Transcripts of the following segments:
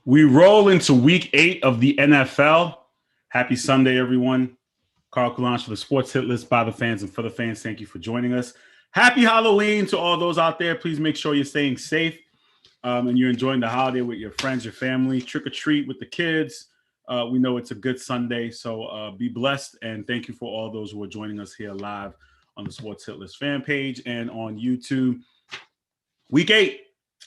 We roll into week 8 of the NFL. Happy Sunday, everyone. Carl Kalanch for the Sports Hit List by the fans and for the fans. Thank you for joining us. Happy Halloween to all those out there. Please make sure you're staying safe and you're enjoying the holiday with your friends, your family. Trick or treat with the kids. We know it's a good Sunday, so be blessed. And thank you for all those who are joining us here live on the Sports Hit List fan page and on YouTube. Week 8.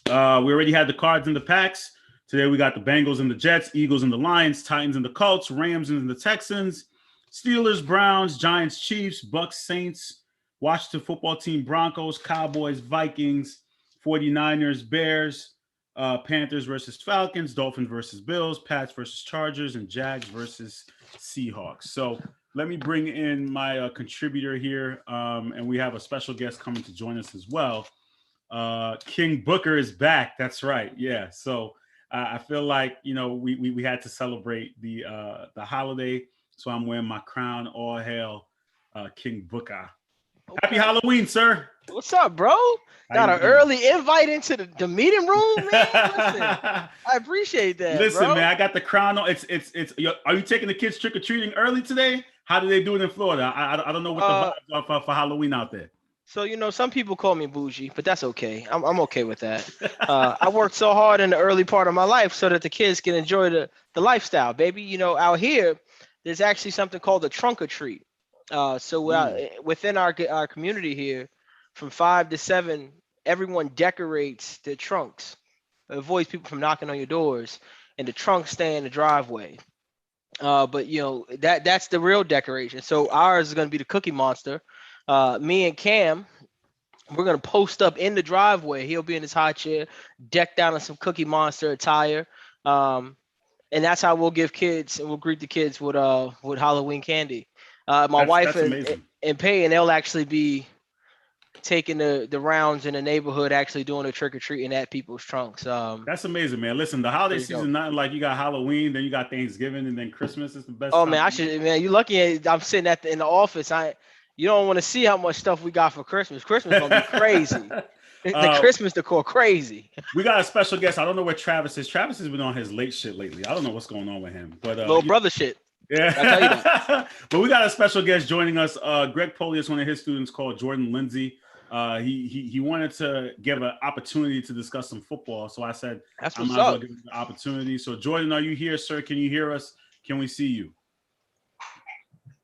We already had the Cards and the Packs. Today we got the Bengals and the Jets, Eagles and the Lions, Titans and the Colts, Rams and the Texans, Steelers, Browns, Giants, Chiefs, Bucks, Saints, Washington football team, Broncos, Cowboys, Vikings, 49ers, Bears, Panthers versus Falcons, Dolphins versus Bills, Pats versus Chargers, and Jags versus Seahawks. So let me bring in my contributor here, and we have a special guest coming to join us as well. King Booker is back. That's right. Yeah. So I feel like, you know, we had to celebrate the holiday. So I'm wearing my crown. All hail King Booker. Okay. Happy Halloween, sir. What's up, bro? Got an early invite into the meeting room, man. Listen, I appreciate that. Listen, bro. Man, I got the crown on. It's. Are you taking the kids trick or treating early today? How do they do it in Florida? I don't know what the vibes are for Halloween out there. So, you know, some people call me bougie, but that's okay. I'm okay with that. I worked so hard in the early part of my life so that the kids can enjoy the lifestyle, baby. You know, out here, there's actually something called the trunk or treat. Within our community here, from 5 to 7, everyone decorates their trunks. It avoids people from knocking on your doors, and the trunks stay in the driveway. But, you know, that's the real decoration. So ours is going to be the Cookie Monster. Me and Cam, we're going to post up in the driveway. He'll be in his high chair, decked out in some Cookie Monster attire. And that's how we'll give kids, and we'll greet the kids with Halloween candy. My wife and Pay, and they'll actually be taking the rounds in the neighborhood, actually doing a trick-or-treating at people's trunks. That's amazing, man. Listen, the holiday season, nothing like you got Halloween, then you got Thanksgiving, and then Christmas is the best. Oh, man, you're lucky I'm sitting in the office. You don't want to see how much stuff we got for Christmas. Christmas gonna be crazy. The Christmas decor crazy. We got a special guest. I don't know where Travis is. Travis has been on his late shit lately. I don't know what's going on with him. But little brother shit. Yeah. I'll tell you that. But we got a special guest joining us. Greg Polius, one of his students called Jordan Lindsay. He wanted to give an opportunity to discuss some football. So I said, that's I might as well give him the opportunity. So Jordan, are you here, sir? Can you hear us? Can we see you?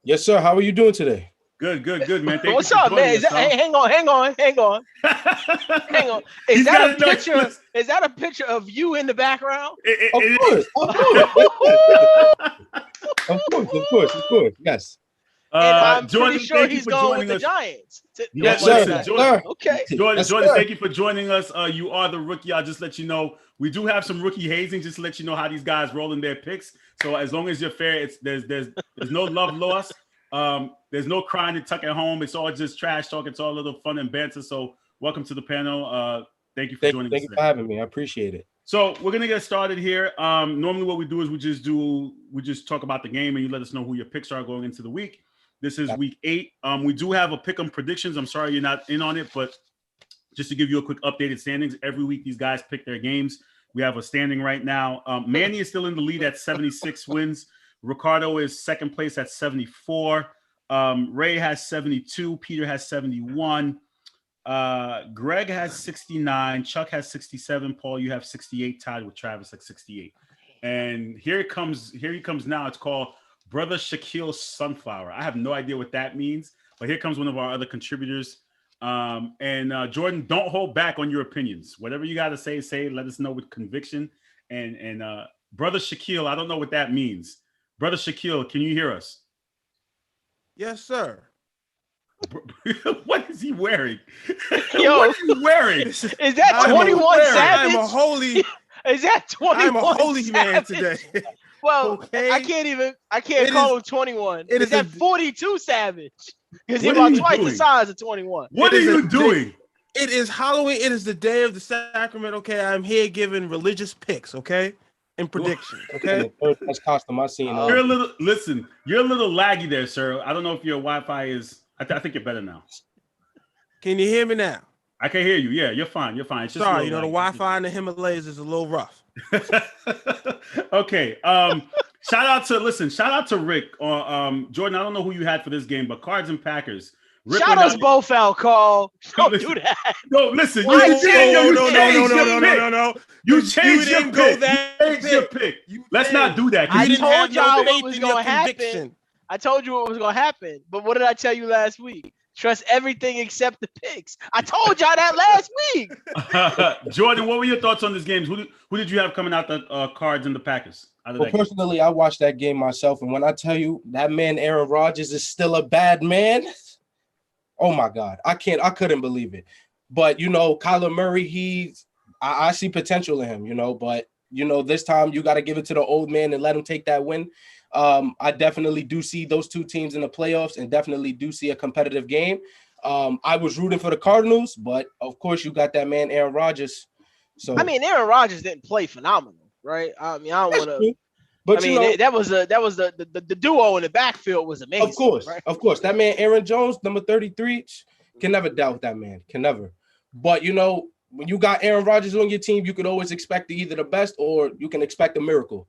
Yes, sir. How are you doing today? Good, man. What's up, man? Hang on. Hang on. Is that a picture of you in the background? Of course. Yes. And I'm Jordan, pretty sure he's going with the Giants. Yes, sir. Jordan, okay. Jordan, thank you for joining us. You are the rookie. I'll just let you know. We do have some rookie hazing, just to let you know how these guys roll in their picks. So as long as you're fair, there's no love lost. There's no crying to tuck at home. It's all just trash talk. It's all a little fun and banter. So welcome to the panel. Thank you for joining us. Thank you for having me. I appreciate it. So we're gonna get started here. Normally what we do is we just talk about the game and you let us know who your picks are going into the week. This is week 8. We do have a pick 'em predictions. I'm sorry you're not in on it, but just to give you a quick updated standings, every week these guys pick their games. We have a standing right now. Manny is still in the lead at 76 wins. Ricardo is second place at 74. Ray has 72. Peter has 71. Greg has 69. Chuck has 67. Paul, you have 68, tied with Travis at 68. And here he comes now. It's called Brother Shaquille Sunflower. I have no idea what that means, but here comes one of our other contributors. Jordan, don't hold back on your opinions. Whatever you got to say. Let us know with conviction. And Brother Shaquille, I don't know what that means. Brother Shaquille, can you hear us? Yes, sir. What is he wearing? Yo, what is he wearing? Is that 21 Savage? I'm a holy. Is that 21? I'm a holy Savage? man today. Well, okay? I can't call him 21. Is that 42 Savage? Because he's about twice the size of 21. What are you doing? It is Halloween. It is the day of the sacrament. Okay, I'm here giving religious picks. Okay. And predictions, okay? That's costume I seen. You're a little laggy there, sir. I don't know if your Wi-Fi is. I think you're better now. Can you hear me now? I can hear you. Yeah, you're fine. You're fine. It's just sorry, the Wi-Fi in the Himalayas is a little rough. Okay. Shout out to Rick. Jordan, I don't know who you had for this game, but Cards and Packers. Rick Shout us both out, Carl. Don't do that. No, listen. Why You changed No. You changed your pick. That You changed your pick. Let's not do that. I didn't told have no y'all faith what was in your going to happen. conviction. I told you what was going to happen. But what did I tell you last week? Trust everything except the picks. I told y'all that last week. Jordan, what were your thoughts on this game? Who did you have coming out the Cards and the Packers? Well, personally, I watched that game myself, and when I tell you that man Aaron Rodgers is still a bad man, oh my God, I couldn't believe it. But Kyler Murray, I see potential in him, but this time you got to give it to the old man and let him take that win. I definitely do see those two teams in the playoffs and definitely do see a competitive game. I was rooting for the Cardinals, but of course you got that man Aaron Rodgers. So Aaron Rodgers didn't play phenomenal, right? I don't want to. But that was the duo in the backfield was amazing. Of course, right? Of course. That man Aaron Jones, number 33, can never doubt that man. Can never. But when you got Aaron Rodgers on your team, you could always expect either the best or you can expect a miracle.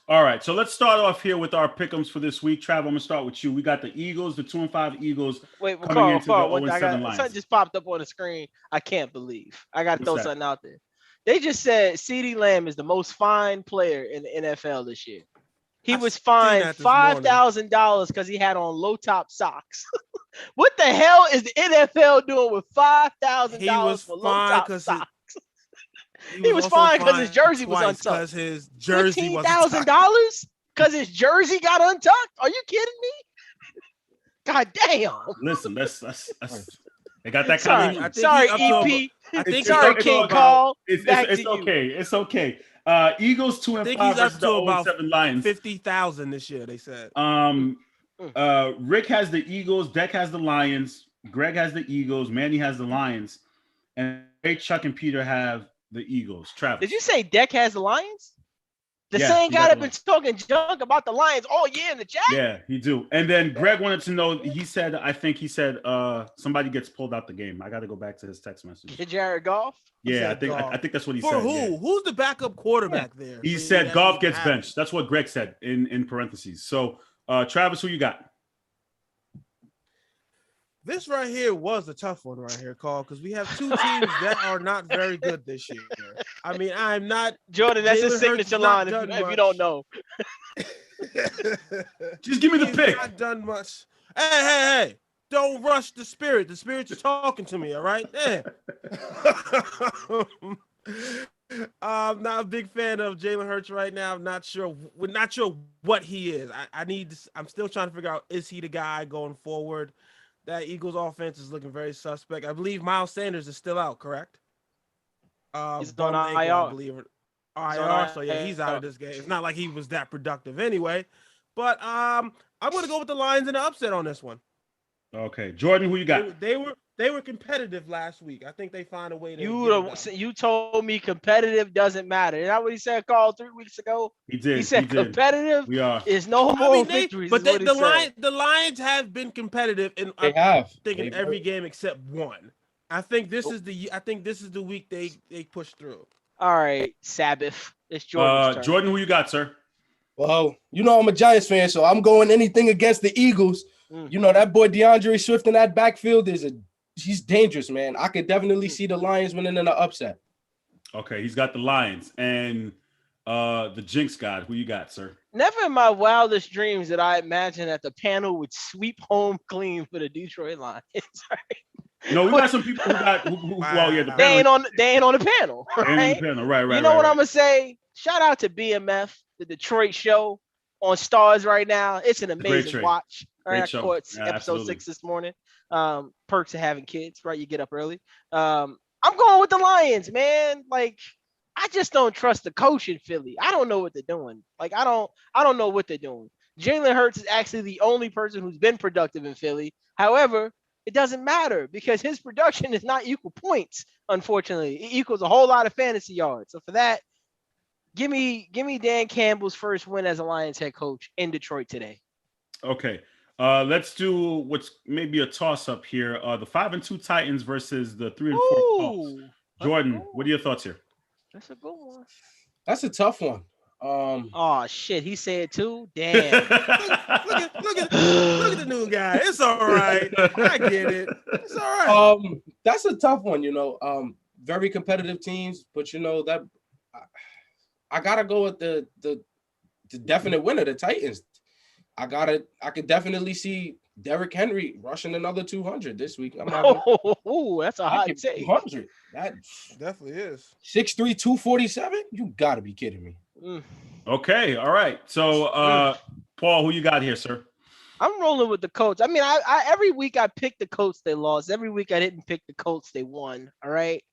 All right, so let's start off here with our pick'ems for this week. Trav, I'm gonna start with you. We got the Eagles, the 2-5 Eagles. Wait, coming into the 0-7 Lions. Something just popped up on the screen. I can't believe. I got to throw What's that? something out there. They just said CeeDee Lamb is the most fined player in the NFL this year. He was fined $5,000 because he had on low top socks. What the hell is the NFL doing with $5,000 for low top socks? He was fined because his jersey was untucked. Because his jersey was $15,000 because his jersey got untucked. Are you kidding me? God damn! Listen, that's they got that kind of. Sorry, EP. I think sorry, King Call. It's okay. It's okay. Eagles 2-5 versus the 0-7 Lions. 50,000 this year. They said. Rick has the Eagles. Deck has the Lions. Greg has the Eagles. Manny has the Lions, and Chuck and Peter have the Eagles. Travis. Did you say Deck has the Lions? The same guy that been talking junk about the Lions all year in the chat? Yeah, he do. And then Greg wanted to know, I think he said somebody gets pulled out the game. I got to go back to his text message. Did Jared Goff? Yeah, I think that's what he said. For who? Yeah. Who's the backup quarterback there? He said Goff gets benched. That's what Greg said in parentheses. So, Travis, who you got? This right here was a tough one right here, Carl, because we have two teams that are not very good this year. I mean, I'm not Jordan. That's his signature line. If you don't know, just give me the pick. Not done much. Hey! Don't rush the spirit. The spirit's talking to me. All right. Yeah. I'm not a big fan of Jalen Hurts right now. We're not sure what he is. I'm still trying to figure out, is he the guy going forward? That Eagles offense is looking very suspect. I believe Miles Sanders is still out, correct? He's on IR. I believe it. IR. So yeah, he's out of this game. It's not like he was that productive anyway. But I'm going to go with the Lions in the upset on this one. Okay, Jordan, who you got? They were competitive last week. I think they find a way to. You told me competitive doesn't matter. Isn't that what he said, Carl, 3 weeks ago? He did. He said competitive is no more victories. But the Lions have been competitive in every game except one. I think this is the week they push through. All right, Sabbath. It's Jordan's turn. Jordan, who you got, sir? Well, I'm a Giants fan, so I'm going anything against the Eagles. That boy DeAndre Swift in that backfield he's dangerous, man. I could definitely see the Lions winning in an upset. Okay, he's got the Lions and the Jinx God. Who you got, sir? Never in my wildest dreams did I imagine that the panel would sweep home clean for the Detroit Lions. No, we got some people who got they ain't on the panel. Right? Right. You know what I'm gonna say? Shout out to BMF, the Detroit show on Stars right now. It's an amazing watch. All right, I caught episode 6 this morning. Perks of having kids, right? You get up early. I'm going with the Lions, man. Like, I just don't trust the coach in Philly. I don't know what they're doing. Like, I don't know what they're doing. Jalen Hurts is actually the only person who's been productive in Philly. However, it doesn't matter because his production is not equal points, unfortunately. It equals a whole lot of fantasy yards. So for that, give me Dan Campbell's first win as a Lions head coach in Detroit today. Okay. Let's do what's maybe a toss-up here. The 5-2 Titans versus the 3-4 Colts. Jordan, what are your thoughts here? That's a good one. That's a tough one. Oh shit, he said too. Damn. Look at the new guy. It's all right. I get it. It's all right. That's a tough one. Very competitive teams, but that I gotta go with the definite winner, the Titans. I could definitely see Derrick Henry rushing another 200 this week. I'm not that's a hot take. 200. That definitely is. 6'3", 247? You gotta be kidding me. Okay, all right. So, Paul, who you got here, sir? I'm rolling with the Colts. I mean, I every week I pick the Colts, they lost. Every week I didn't pick the Colts, they won. All right.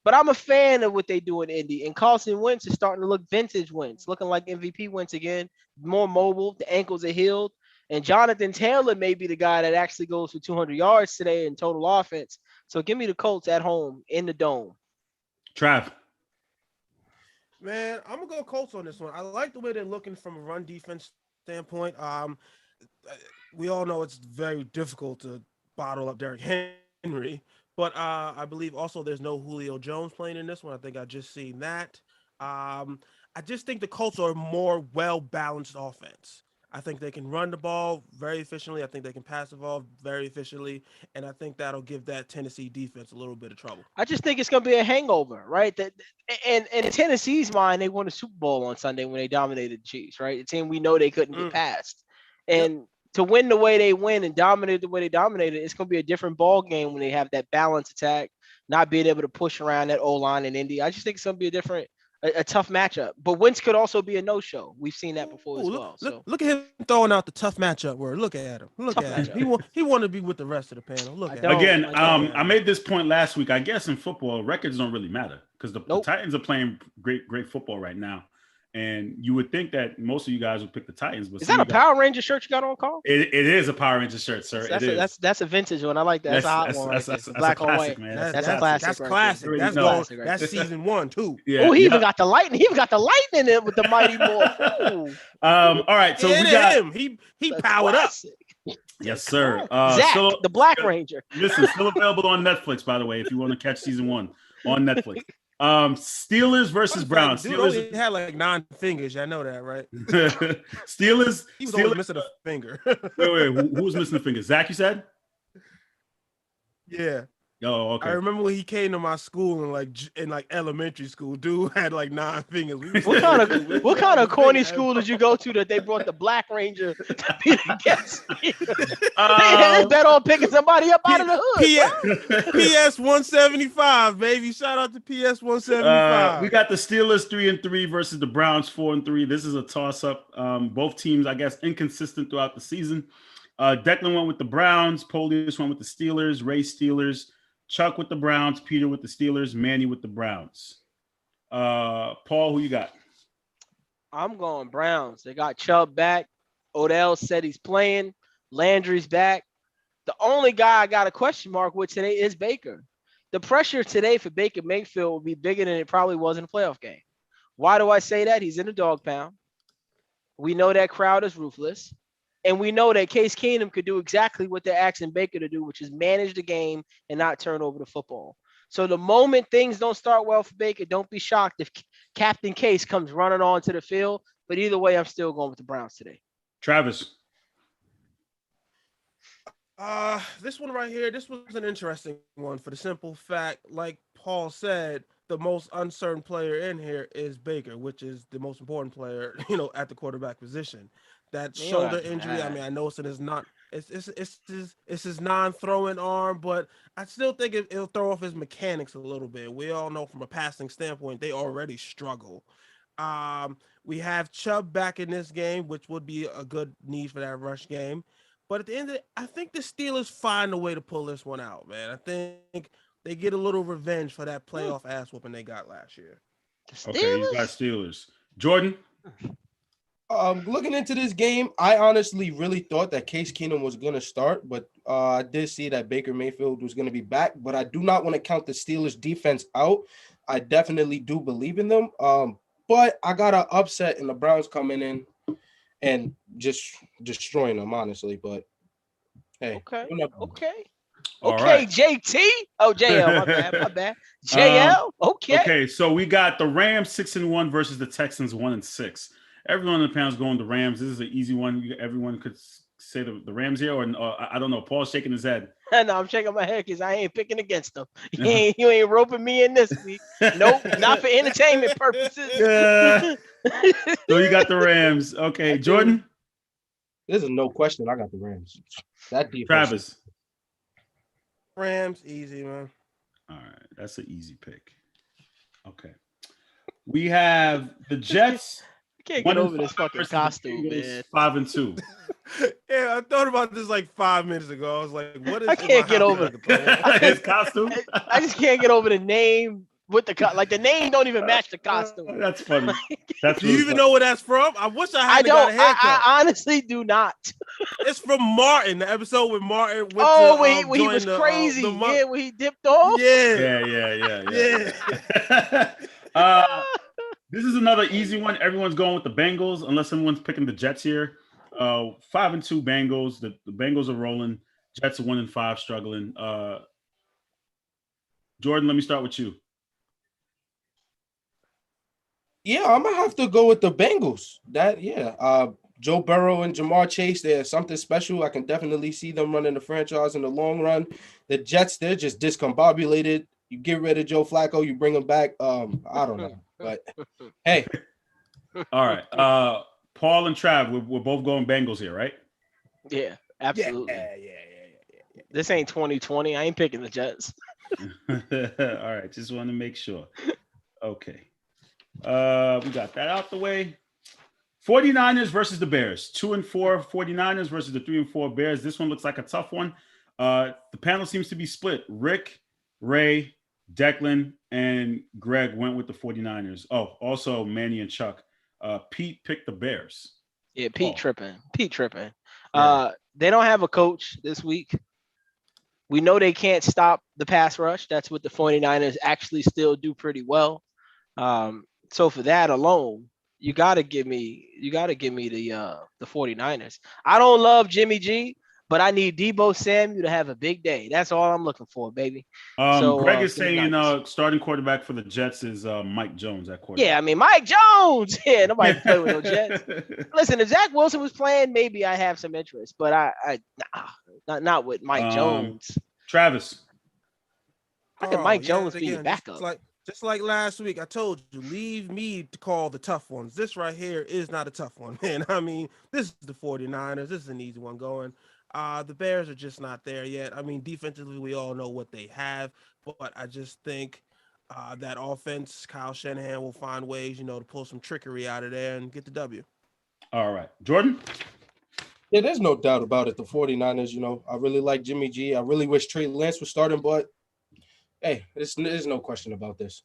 But I'm a fan of what they do in Indy. And Carson Wentz is starting to look vintage Wentz, looking like MVP Wentz again, more mobile. The ankles are healed. And Jonathan Taylor may be the guy that actually goes for 200 yards today in total offense. So give me the Colts at home in the dome. Trav. Man, I'm going to go Colts on this one. I like the way they're looking from a run defense standpoint. We all know it's very difficult to bottle up Derrick Henry. But I believe also there's no Julio Jones playing in this one. I think I just seen that. I just think the Colts are a more well-balanced offense. I think they can run the ball very efficiently. I think they can pass the ball very efficiently. And I think that'll give that Tennessee defense a little bit of trouble. I just think it's going to be a hangover, right? And in Tennessee's mind, they won a Super Bowl on Sunday when they dominated the Chiefs, right? The team we know they couldn't get past. And to win the way they win and dominate the way they dominated, it's going to be a different ball game when they have that balanced attack, not being able to push around that O-line in Indy. I just think it's going to be a tough matchup. But Wentz could also be a no-show. We've seen that before as well. Look at him throwing out the tough matchup word. Look at him. Look at him. He want to be with the rest of the panel. Look at him. Again, I made this point last week. I guess in football, records don't really matter because the Titans are playing great football right now. And you would think that most of you guys would pick the Titans. But is that a Power Ranger shirt you got on, Carl? It is a Power Ranger shirt, sir. That's a vintage one. I like that. That's a hot one. That's black on white, man. That's a classic. That's classic. That's classic. That's season 1 too. Yeah. Oh, he even got the lightning. He even got the lightning in it with the Mighty Morphin. All right, so we got him. He powered up. Yes, sir. Zach, the Black Ranger. Listen, still available on Netflix, by the way, if you want to catch season 1 on Netflix. Steelers versus Browns. Steelers had like 9 fingers. I know that, right? Steelers. He was always missing a finger. wait. Who was missing a finger? Zach, you said? Yeah. Oh, okay. I remember when he came to my school in like elementary school. Dude had like 9 fingers. What kind of corny school did you go to that they brought the Black Ranger to be the guest? They bet on picking somebody up out of the hood. PS 175, baby. Shout out to PS 175. We got the Steelers 3-3 versus the Browns 4-3. This is a toss-up. Both teams, I guess, inconsistent throughout the season. Declan went with the Browns. Polius went with the Steelers. Ray Steelers. Chuck with the Browns, Peter with the Steelers, Manny with the Browns. Paul, who you got? I'm going Browns. They got Chubb back. Odell said he's playing. Landry's back. The only guy I got a question mark with today is Baker. The pressure today for Baker Mayfield will be bigger than it probably was in a playoff game. Why do I say that? He's in a dog pound. We know that crowd is ruthless. And we know that Case Keenum could do exactly what they're asking Baker to do, which is manage the game and not turn over the football. So the moment things don't start well for Baker, don't be shocked if Captain Case comes running onto the field. But either way, I'm still going with the Browns today. Travis. This one right here, this was an interesting one for the simple fact, like Paul said, the most uncertain player in here is Baker, which is the most important player, at the quarterback position. That shoulder injury, I mean, I know it's his non-throwing arm, but I still think it'll throw off his mechanics a little bit. We all know from a passing standpoint, they already struggle. We have Chubb back in this game, which would be a good need for that rush game. But at the end of it, I think the Steelers find a way to pull this one out, man. I think they get a little revenge for that playoff ass whooping they got last year. Okay, you got Steelers. Jordan? Looking into this game, I honestly really thought that Case Keenum was going to start, but I did see that Baker Mayfield was going to be back. But I do not want to count the Steelers defense out. I definitely do believe in them. But I got an upset in the Browns coming in and just destroying them, honestly. But hey, okay. All Okay, right. JT. Oh, JL. My bad. My bad. JL. Okay. Okay, so we got the Rams 6-1 versus the Texans 1-6. Everyone in the panel's going the Rams. This is an easy one. Everyone could say the Rams here, or I don't know. Paul's shaking his head. No, I'm shaking my head because I ain't picking against them. You ain't roping me in this week. Nope, not for entertainment purposes. So you got the Rams. Okay, Jordan. There's no question. I got the Rams. That defense. Travis. Rams, easy, man. All right, that's an easy pick. Okay, we have the Jets. I can't get over this fucking costume, man. 5-2. Yeah, I thought about this like 5 minutes ago. I was like, what is I can't get over his costume? I just can't get over the name with the the name don't even match the costume. That's funny. That's Do you even know where that's from? I wish I had got a haircut. I honestly do not. It's from Martin, the episode with Martin. When he was crazy. Yeah, when he dipped off. Yeah. This is another easy one. Everyone's going with the Bengals, unless someone's picking the Jets here. 5-2 Bengals. The Bengals are rolling. Jets are 1-5, struggling. Jordan, let me start with you. Yeah, I'm gonna have to go with the Bengals. Joe Burrow and Jamar Chase, there's something special. I can definitely see them running the franchise in the long run. The Jets, they're just discombobulated. You get rid of Joe Flacco, you bring him back. I don't know, but hey. All right. Paul and Trav, we're both going Bengals here, right? Yeah, absolutely. Yeah. This ain't 2020. I ain't picking the Jets. All right, just want to make sure. Okay. We got that out the way. 49ers versus the Bears. 2-4 49ers versus the 3-4 Bears. This one looks like a tough one. The panel seems to be split. Rick, Ray, Declan, and Greg went with the 49ers. Oh, also Manny and Chuck. Pete picked the Bears. Yeah, Pete tripping. They don't have a coach this week. We know they can't stop the pass rush. That's what the 49ers actually still do pretty well. So for that alone, you gotta give me the 49ers. I don't love Jimmy G, but I need Deebo Samuel to have a big day. That's all I'm looking for, baby. Greg is saying starting quarterback for the Jets is Mike Jones at quarterback. Yeah, I mean Mike Jones. Yeah, nobody play with no Jets. Listen, if Zach Wilson was playing, maybe I have some interest, but not with Mike Jones. Travis. How can Mike Jones be your backup? Just like last week, I told you, leave me to call the tough ones. This right here is not a tough one, man. I mean, this is the 49ers. This is an easy one going. The Bears are just not there yet. I mean, defensively, we all know what they have, but I just think that offense, Kyle Shanahan will find ways, to pull some trickery out of there and get the W. All right. Jordan? Yeah, there's no doubt about it. The 49ers, I really like Jimmy G. I really wish Trey Lance was starting, but hey, there's no question about this.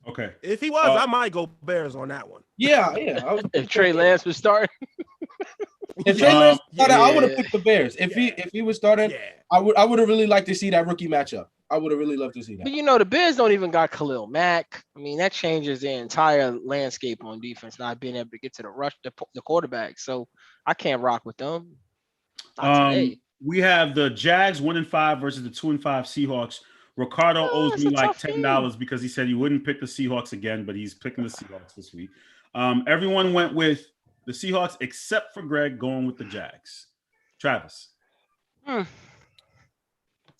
Okay. If he was, I might go Bears on that one. Yeah. If Trey Lance was starting. If Trey Lance started, I would have picked the Bears. If he was starting, I would have really liked to see that rookie matchup. I would have really loved to see that. But the Bears don't even got Khalil Mack. I mean, that changes the entire landscape on defense, not being able to get to the quarterback. So I can't rock with them. Not today. We have the Jags 1-5 versus the 2-5 Seahawks. Ricardo owes me like $10 because he said he wouldn't pick the Seahawks again, but he's picking the Seahawks this week. Everyone went with the Seahawks except for Greg going with the Jags. Travis.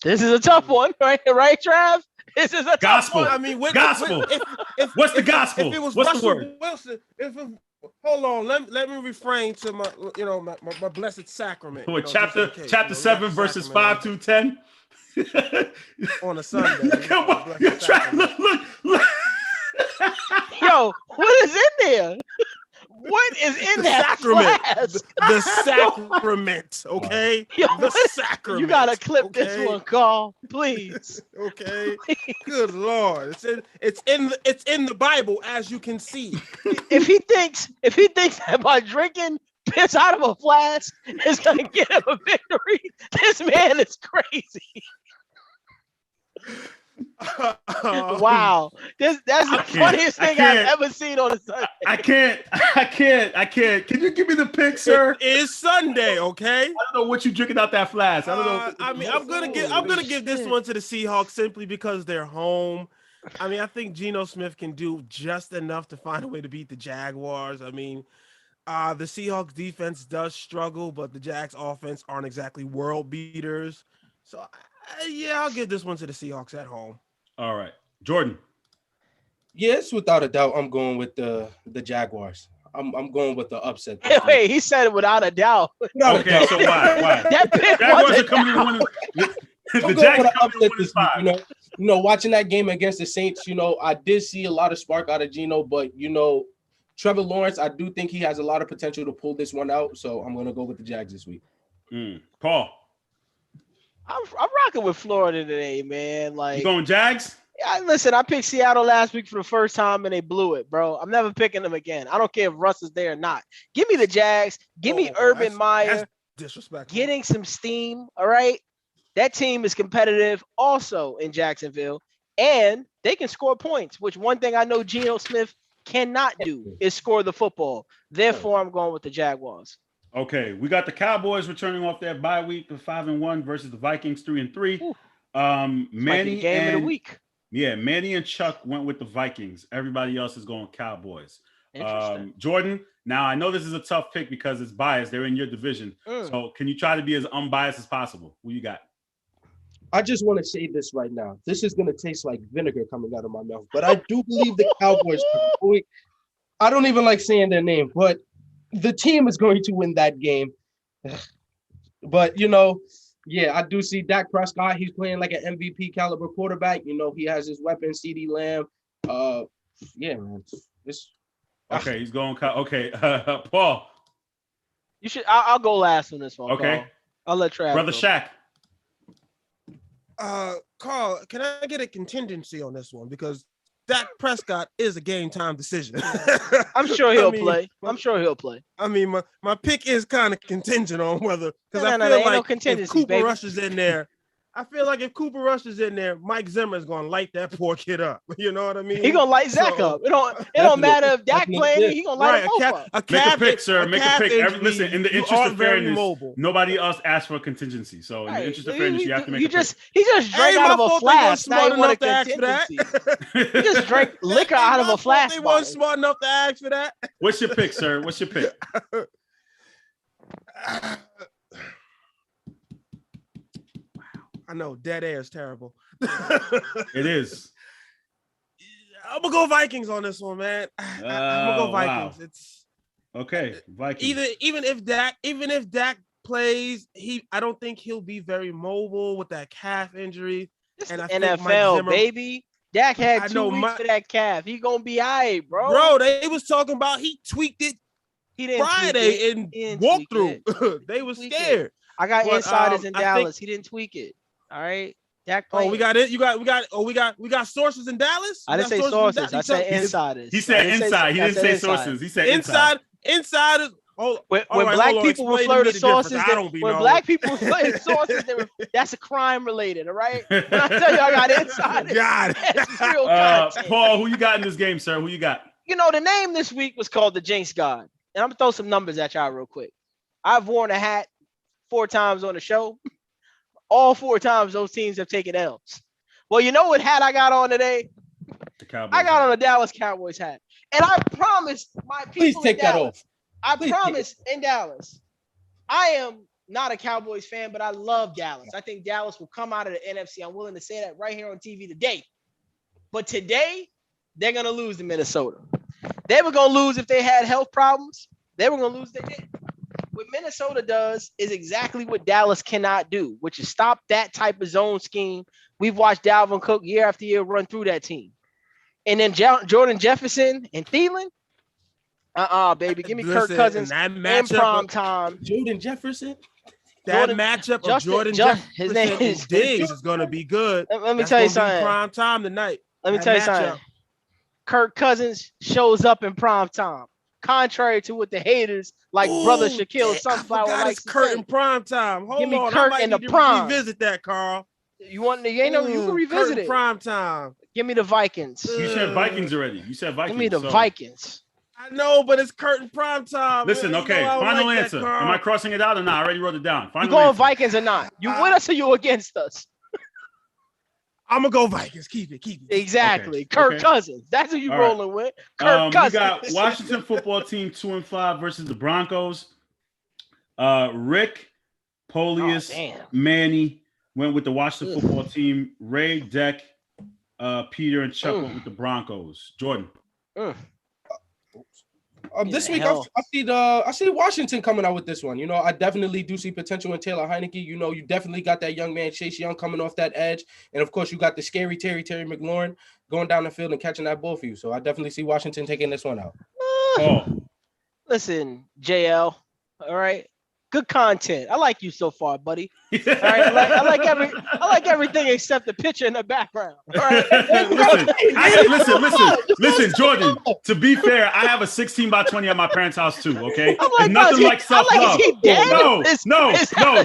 This is a tough one, right, Trav? This is a gospel. Tough one. I mean, gospel. What's the gospel? If it was What's Russell the word? Wilson, hold on. Let me refrain to my, my blessed sacrament. What, chapter 7 verses 5 through 10? On a Sunday. Come on. Look. Yo, what is in there? What is in that sacrament? flask? The sacrament, okay? Yo, the sacrament. You gotta clip this one, Carl, please. Okay. Please. Good Lord, it's in the Bible, as you can see. If he thinks that by drinking piss out of a flask is gonna get him a victory, this man is crazy. Wow, that's the funniest thing I've ever seen on a Sunday. I can't. Can you give me the pick, sir? It is Sunday, okay? I don't know what you drinking out that flask. I don't know. I mean, I'm gonna give this one to the Seahawks simply because they're home. I mean, I think Geno Smith can do just enough to find a way to beat the Jaguars. I mean, the Seahawks defense does struggle, but the Jags offense aren't exactly world beaters. So, yeah, I'll give this one to the Seahawks at home. All right, Jordan. Yes, without a doubt, I'm going with the Jaguars. I'm going with the upset. Wait, he said it without a doubt. Okay, so why? That pick Jaguars are coming to win. The Jags are coming to win this five. You know, watching that game against the Saints, I did see a lot of spark out of Geno, but Trevor Lawrence, I do think he has a lot of potential to pull this one out. So I'm gonna go with the Jags this week. Paul. I'm rocking with Florida today, man. Like, you going Jags? Listen, I picked Seattle last week for the first time and they blew it, bro. I'm never picking them again. I don't care if Russ is there or not. Give me the Jags. Give me Urban Meyer. Disrespectful. Getting some steam. All right. That team is competitive also in Jacksonville, and they can score points, which one thing I know Geno Smith cannot do is score the football. Therefore, I'm going with the Jaguars. Okay, we got the Cowboys returning off their bye week to 5-1 versus the Vikings 3-3. Manny game of the week. Yeah, Manny and Chuck went with the Vikings. Everybody else is going Cowboys. Interesting. Jordan, now I know this is a tough pick because it's biased. They're in your division. So can you try to be as unbiased as possible? Who you got? I just want to say this right now. This is going to taste like vinegar coming out of my mouth. But I do believe the Cowboys, I don't even like saying their name, but the team is going to win that game. But, yeah, I do see Dak Prescott. He's playing like an MVP caliber quarterback. He has his weapon, CeeDee Lamb. Yeah, man. Okay, he's going. Okay, Paul. You should. I'll go last on this one. Okay. Paul. I'll let Trav. Brother go. Shaq. Carl, can I get a contingency on this one? Because Dak Prescott is a game time decision. I'm sure he'll play. I'm sure he'll play. I mean, my pick is kind of contingent on whether, because I feel like if Cooper Rush is in there, Mike Zimmer is going to light that poor kid up. You know what I mean? He going to light Zach up. It don't matter if Dak playing. He going to light him up. Make a pick, sir. Make a pick. Listen, in the interest of fairness, nobody else asked for a contingency. So in the interest of fairness, you have to make a pick. He just drank out of a flask. Now you want a contingency. He just drank liquor out of a flask. They weren't smart enough to ask for that. What's your pick, sir? What's your pick? I know dead air is terrible. It is. I'm gonna go Vikings on this one, man. I'm gonna go Vikings. Wow. It's okay. Vikings. Even if Dak plays, I don't think he'll be very mobile with that calf injury. And I NFL, baby. Dak had 2 weeks for that calf. He gonna be all right, bro. Bro, they was talking about he tweaked it Friday in walkthrough. They was scared. I got insiders in Dallas. He didn't tweak it. All right. Dak playing. Oh, we got it. We got sources in Dallas. I didn't say sources. I said insiders. He said inside. He didn't say sources. He said insiders. When black people refer to sources, black people refer to sources, that's a crime related. All right. When I tell you I got insiders, got it. Paul, who you got in this game, sir? Who you got? The name this week was called the Jinx God, and I'm gonna throw some numbers at y'all real quick. I've worn a hat 4 times on the show. All 4 times those teams have taken L's. Well, you know what hat I got on today? I got on a Dallas Cowboys hat. And I promise my people Please take that off. I promise in Dallas, I am not a Cowboys fan, but I love Dallas. I think Dallas will come out of the NFC. I'm willing to say that right here on TV today. But today, they're going to lose to Minnesota. They were going to lose if they had health problems. They were going to lose. They did. What Minnesota does is exactly what Dallas cannot do, which is stop that type of zone scheme. We've watched Dalvin Cook year after year run through that team. And then Jordan Jefferson and Thielen. Baby. Give me Kirk Cousins in prime time. Jordan Jefferson? Matchup of Jordan Jefferson his name is Diggs is going to be good. Let me tell you something. Prime time tonight. Let me tell you something. Kirk Cousins shows up in prime time. Contrary to what the haters like Brother Shaquille Sunflower likes to Kurt say. in prime time. Hold Give me on, Kurt I might in the need to prime. revisit that, Carl. You want the you can revisit it. Prime time. Give me the Vikings. You said Vikings already. You said Vikings. Give me the Vikings. I know, but it's curtain prime time. Listen, okay. Final answer. Am I crossing it out or not? I already wrote it down. You going Vikings or not? You with us or you against us? I'm gonna go Vikings. Keep it. Exactly. Okay. Kirk Cousins. That's who you rolling with. Kirk Cousins. We got Washington football team 2-5 versus the Broncos. Rick, Polius, Manny went with the Washington football team. Ray, Deck, Peter, and Chuck went with the Broncos. Jordan. This week I see Washington coming out with this one. You know, I definitely do see potential in Taylor Heineke. You know, you definitely got that young man Chase Young coming off that edge, and of course you got the scary Terry McLaurin going down the field and catching that ball for you. So I definitely see Washington taking this one out. Listen, JL. All right. Good content. I like you so far, buddy. All right, I like everything except the picture in the background. All right. Listen, Jordan. To be fair, I have a 16x20 at my parents' house too. Okay, there's nothing like self-love. No,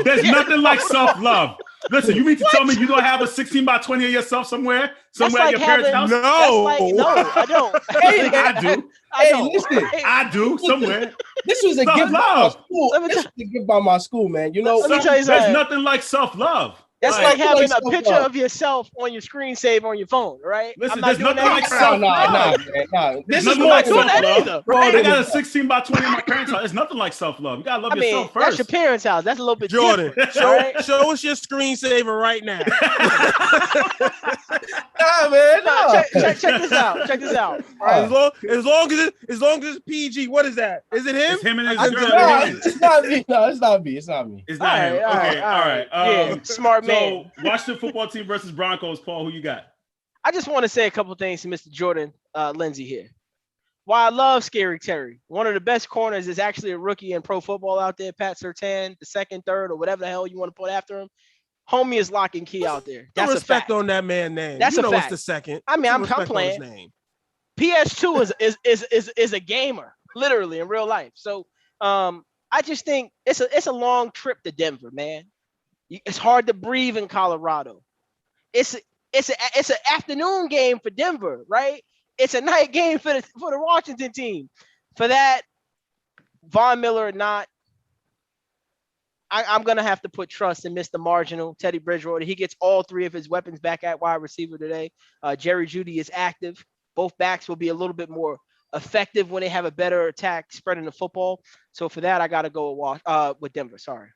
there's nothing like self-love. Listen, you mean to tell me you don't have a 16x20 of yourself somewhere at your parents' house? No, I don't. I do. Listen, I do somewhere. This was a gift by my school. This was a gift by my school, man. You know, there's nothing like self-love. That's like having a picture of yourself on your screensaver on your phone, right? Listen, there's nothing like self-love. Nah. This is more self-love. I got a 16x20 in my parents' house. There's nothing like self-love. You gotta love yourself first. That's your parents' house. That's a little bit Jordan, different. show us your screensaver right now. Check this out. All right. As long as it's PG, what is that? Is it him? It's him and his girl. It's not me. No, it's not me. It's not him. Okay, all right. Smart man. So, Washington football team versus Broncos. Paul, who you got? I just want to say a couple things to Mr. Jordan Lindsay here. While I love Scary Terry, one of the best corners is actually a rookie in pro football out there, Pat Surtain, the second, third, or whatever the hell you want to put after him. Homie is lock and key out there. That's respect on that man's name. That's a fact. It's the second. I mean, I'm playing. Name. PS2 is a gamer, literally in real life. So I just think it's a long trip to Denver, man. It's hard to breathe in Colorado. It's an afternoon game for Denver, right? It's a night game for the Washington team. For that, Von Miller or not, I'm gonna have to put trust in Mr. Marginal, Teddy Bridgewater. He gets all three of his weapons back at wide receiver today. Jerry Jeudy is active. Both backs will be a little bit more effective when they have a better attack spreading the football. So for that, I gotta go with Denver. Sorry.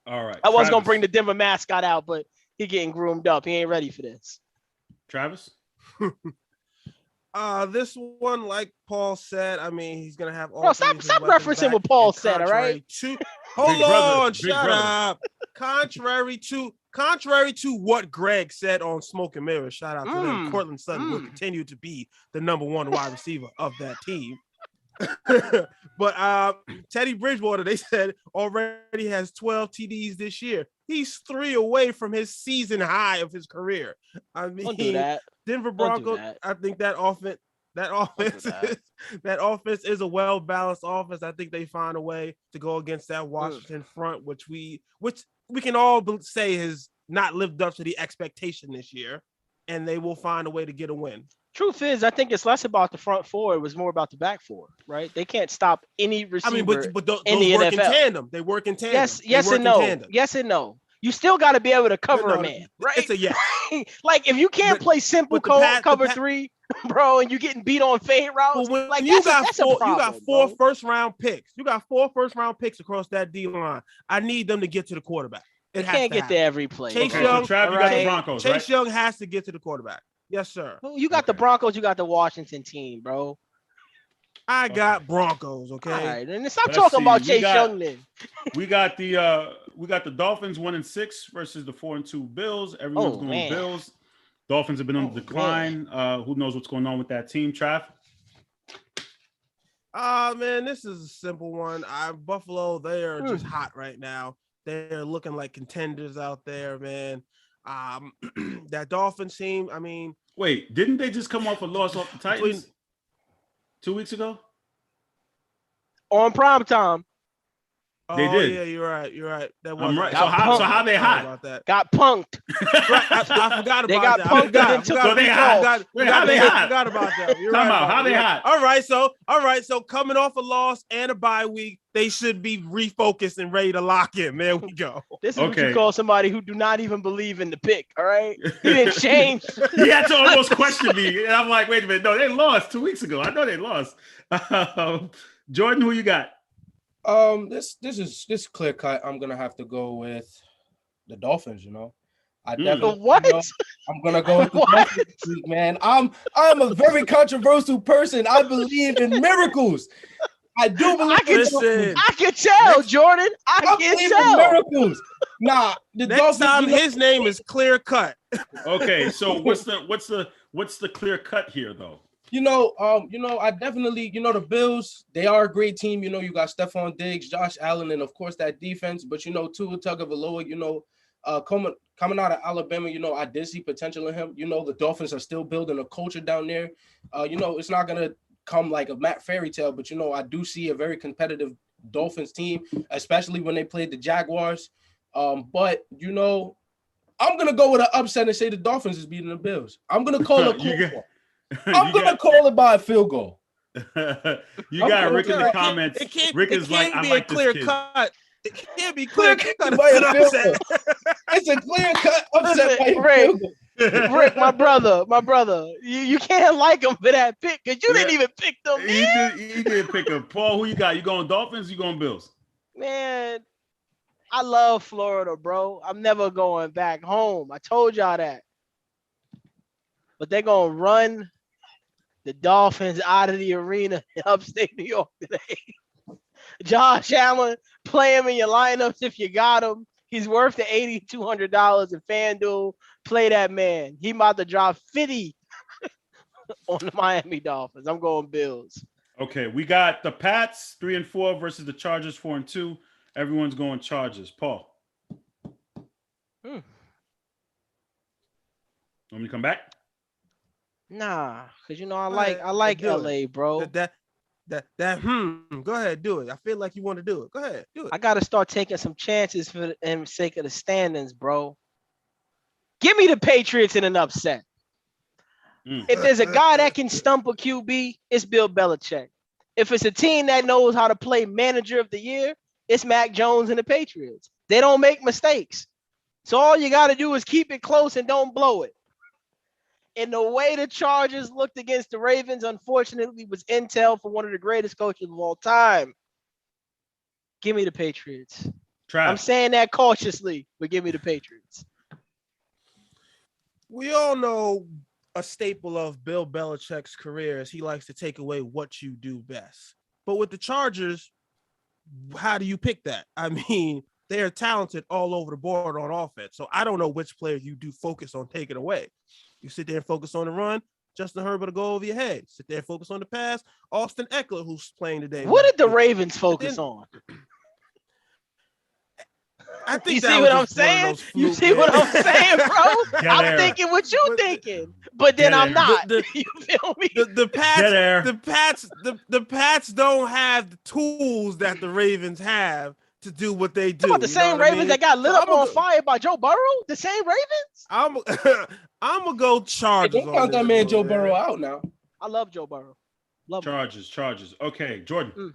All right. I was going to bring the Denver mascot out, but he getting groomed up. He ain't ready for this. Travis? This one, like Paul said, I mean, he's going to have all. Bro, stop referencing what Paul said, all right? Hold on, shut up. Contrary to what Greg said on Smoke and Mirror, shout out to them. Cortland Sutton will continue to be the number one wide receiver of that team. But Teddy Bridgewater, they said, already has 12 TDs this year. He's 3 away from his season high of his career. I mean, don't do that. Denver Broncos, I think that offense is a well-balanced offense. I think they find a way to go against that Washington front, which we can all say has not lived up to the expectation this year, and they will find a way to get a win. Truth is, I think it's less about the front four. It was more about the back four, right? They can't stop any receiver. I mean, but those in the work NFL. In tandem. They work in tandem. Yes and no. Yes and no. You still got to be able to cover a man, right? It's a yes. Like if you can't play simple cover three, bro, and you're getting beat on fade routes, well, like you got four first round picks. You got 4 first round picks across that D line. I need them to get to the quarterback. They can't get there every play. Chase Young has to get to the quarterback. Yes, sir. You got the Broncos. You got the Washington team, bro. I got Broncos. Okay. All right, and stop talking about Chase Young. Then we got the Dolphins 1-6 versus the 4-2 Bills. Everyone's going Bills. Dolphins have been on the decline. Who knows what's going on with that team? Trav? Man, this is a simple one. Buffalo, they are just hot right now. They're looking like contenders out there, man. That Dolphins team, I mean, wait, didn't they just come off a loss off the Titans 2 weeks ago? On prime time. They did. Yeah, you're right. That was I'm right. Got So how they hot? about that. Got punked. I forgot about They got that. punked and then took So a they week hot. off. How they hot? I forgot about that. You're Come right. out. How they hot? All right. So coming off a loss and a bye week, they should be refocused and ready to lock in. There we go. This is what you call somebody who do not even believe in the pick. All right, he didn't change. He had to almost question me, and I'm like, wait a minute, no, they lost 2 weeks ago. I know they lost. Jordan, who you got? This is clear cut. I'm gonna have to go with the Dolphins. I definitely What? I'm gonna go with the Dolphins this week, man. I'm a very controversial person. I believe in miracles. I do believe. I can tell, Jordan. I can tell. Miracles. Nah, the Next Dolphins. time his name is clear cut. Okay, so what's the clear cut here though? I definitely, the Bills, they are a great team. You got Stephon Diggs, Josh Allen, and of course that defense. But Tua Tagovailoa, coming out of Alabama, I did see potential in him. The Dolphins are still building a culture down there. It's not gonna come like a Matt fairy tale, but I do see a very competitive Dolphins team, especially when they played the Jaguars. But I'm gonna go with an upset and say the Dolphins is beating the Bills. I'm gonna call it. I'm gonna call it by a field goal. You got Rick in the comments. Rick is like, I like this kid. Cut. It can't be clear cut. It's a clear cut upset by a field goal. Rick, my brother, you can't like him for that pick because you didn't even pick them. He did pick him. Paul, who you got? You going Dolphins? You going Bills? Man, I love Florida, bro. I'm never going back home. I told y'all that. But they're gonna run the Dolphins out of the arena in upstate New York today. Josh Allen, play him in your lineups if you got him. He's worth the $8,200 in FanDuel. Play that man. He about to drop 50 on the Miami Dolphins. I'm going Bills. Okay, we got the Pats 3-4 versus the Chargers 4-2. Everyone's going Chargers. Paul. Want me to come back? Nah, because I like LA, bro. Go ahead, do it. I feel like you want to do it. Go ahead, do it. I gotta start taking some chances for the sake of the standings, bro. Give me the Patriots in an upset. If there's a guy that can stump a QB, it's Bill Belichick. If it's a team that knows how to play manager of the year, it's Mac Jones and the Patriots. They don't make mistakes. So all you got to do is keep it close and don't blow it. And the way the Chargers looked against the Ravens, unfortunately, was intel for one of the greatest coaches of all time. Give me the Patriots. I'm saying that cautiously, but give me the Patriots. We all know a staple of Bill Belichick's career is he likes to take away what you do best. But with the Chargers, how do you pick that? I mean, they're talented all over the board on offense. So I don't know which player you do focus on taking away. You sit there and focus on the run, Justin Herbert will go over your head. Sit there and focus on the pass, Austin Eckler, who's playing today. What did the Ravens focus on? I think you see what I'm saying? You see what I'm saying, bro? I'm thinking what you thinking, but then I'm not. You feel me? The Pats don't have the tools that the Ravens have to do what they do. About the same Ravens that got lit up on fire by Joe Burrow? The same Ravens? I'm gonna go Chargers. Don't count that man Joe Burrow out now. I love Joe Burrow. Love Chargers. Okay, Jordan.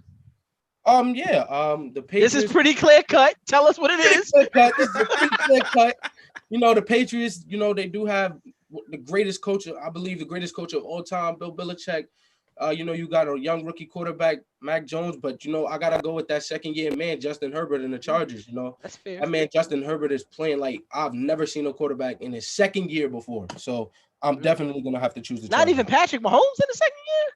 The Patriots. This is pretty clear cut. Tell us what it is. This is a pretty clear cut. The Patriots, they do have the greatest coach, I believe the greatest coach of all time, Bill Belichick. You got a young rookie quarterback, Mac Jones, but I gotta go with that second-year man, Justin Herbert, and the Chargers. That's fair. That man, Justin Herbert, is playing like I've never seen a quarterback in his second year before. So I'm definitely gonna have to choose the Chargers. Not even Patrick Mahomes in the second year.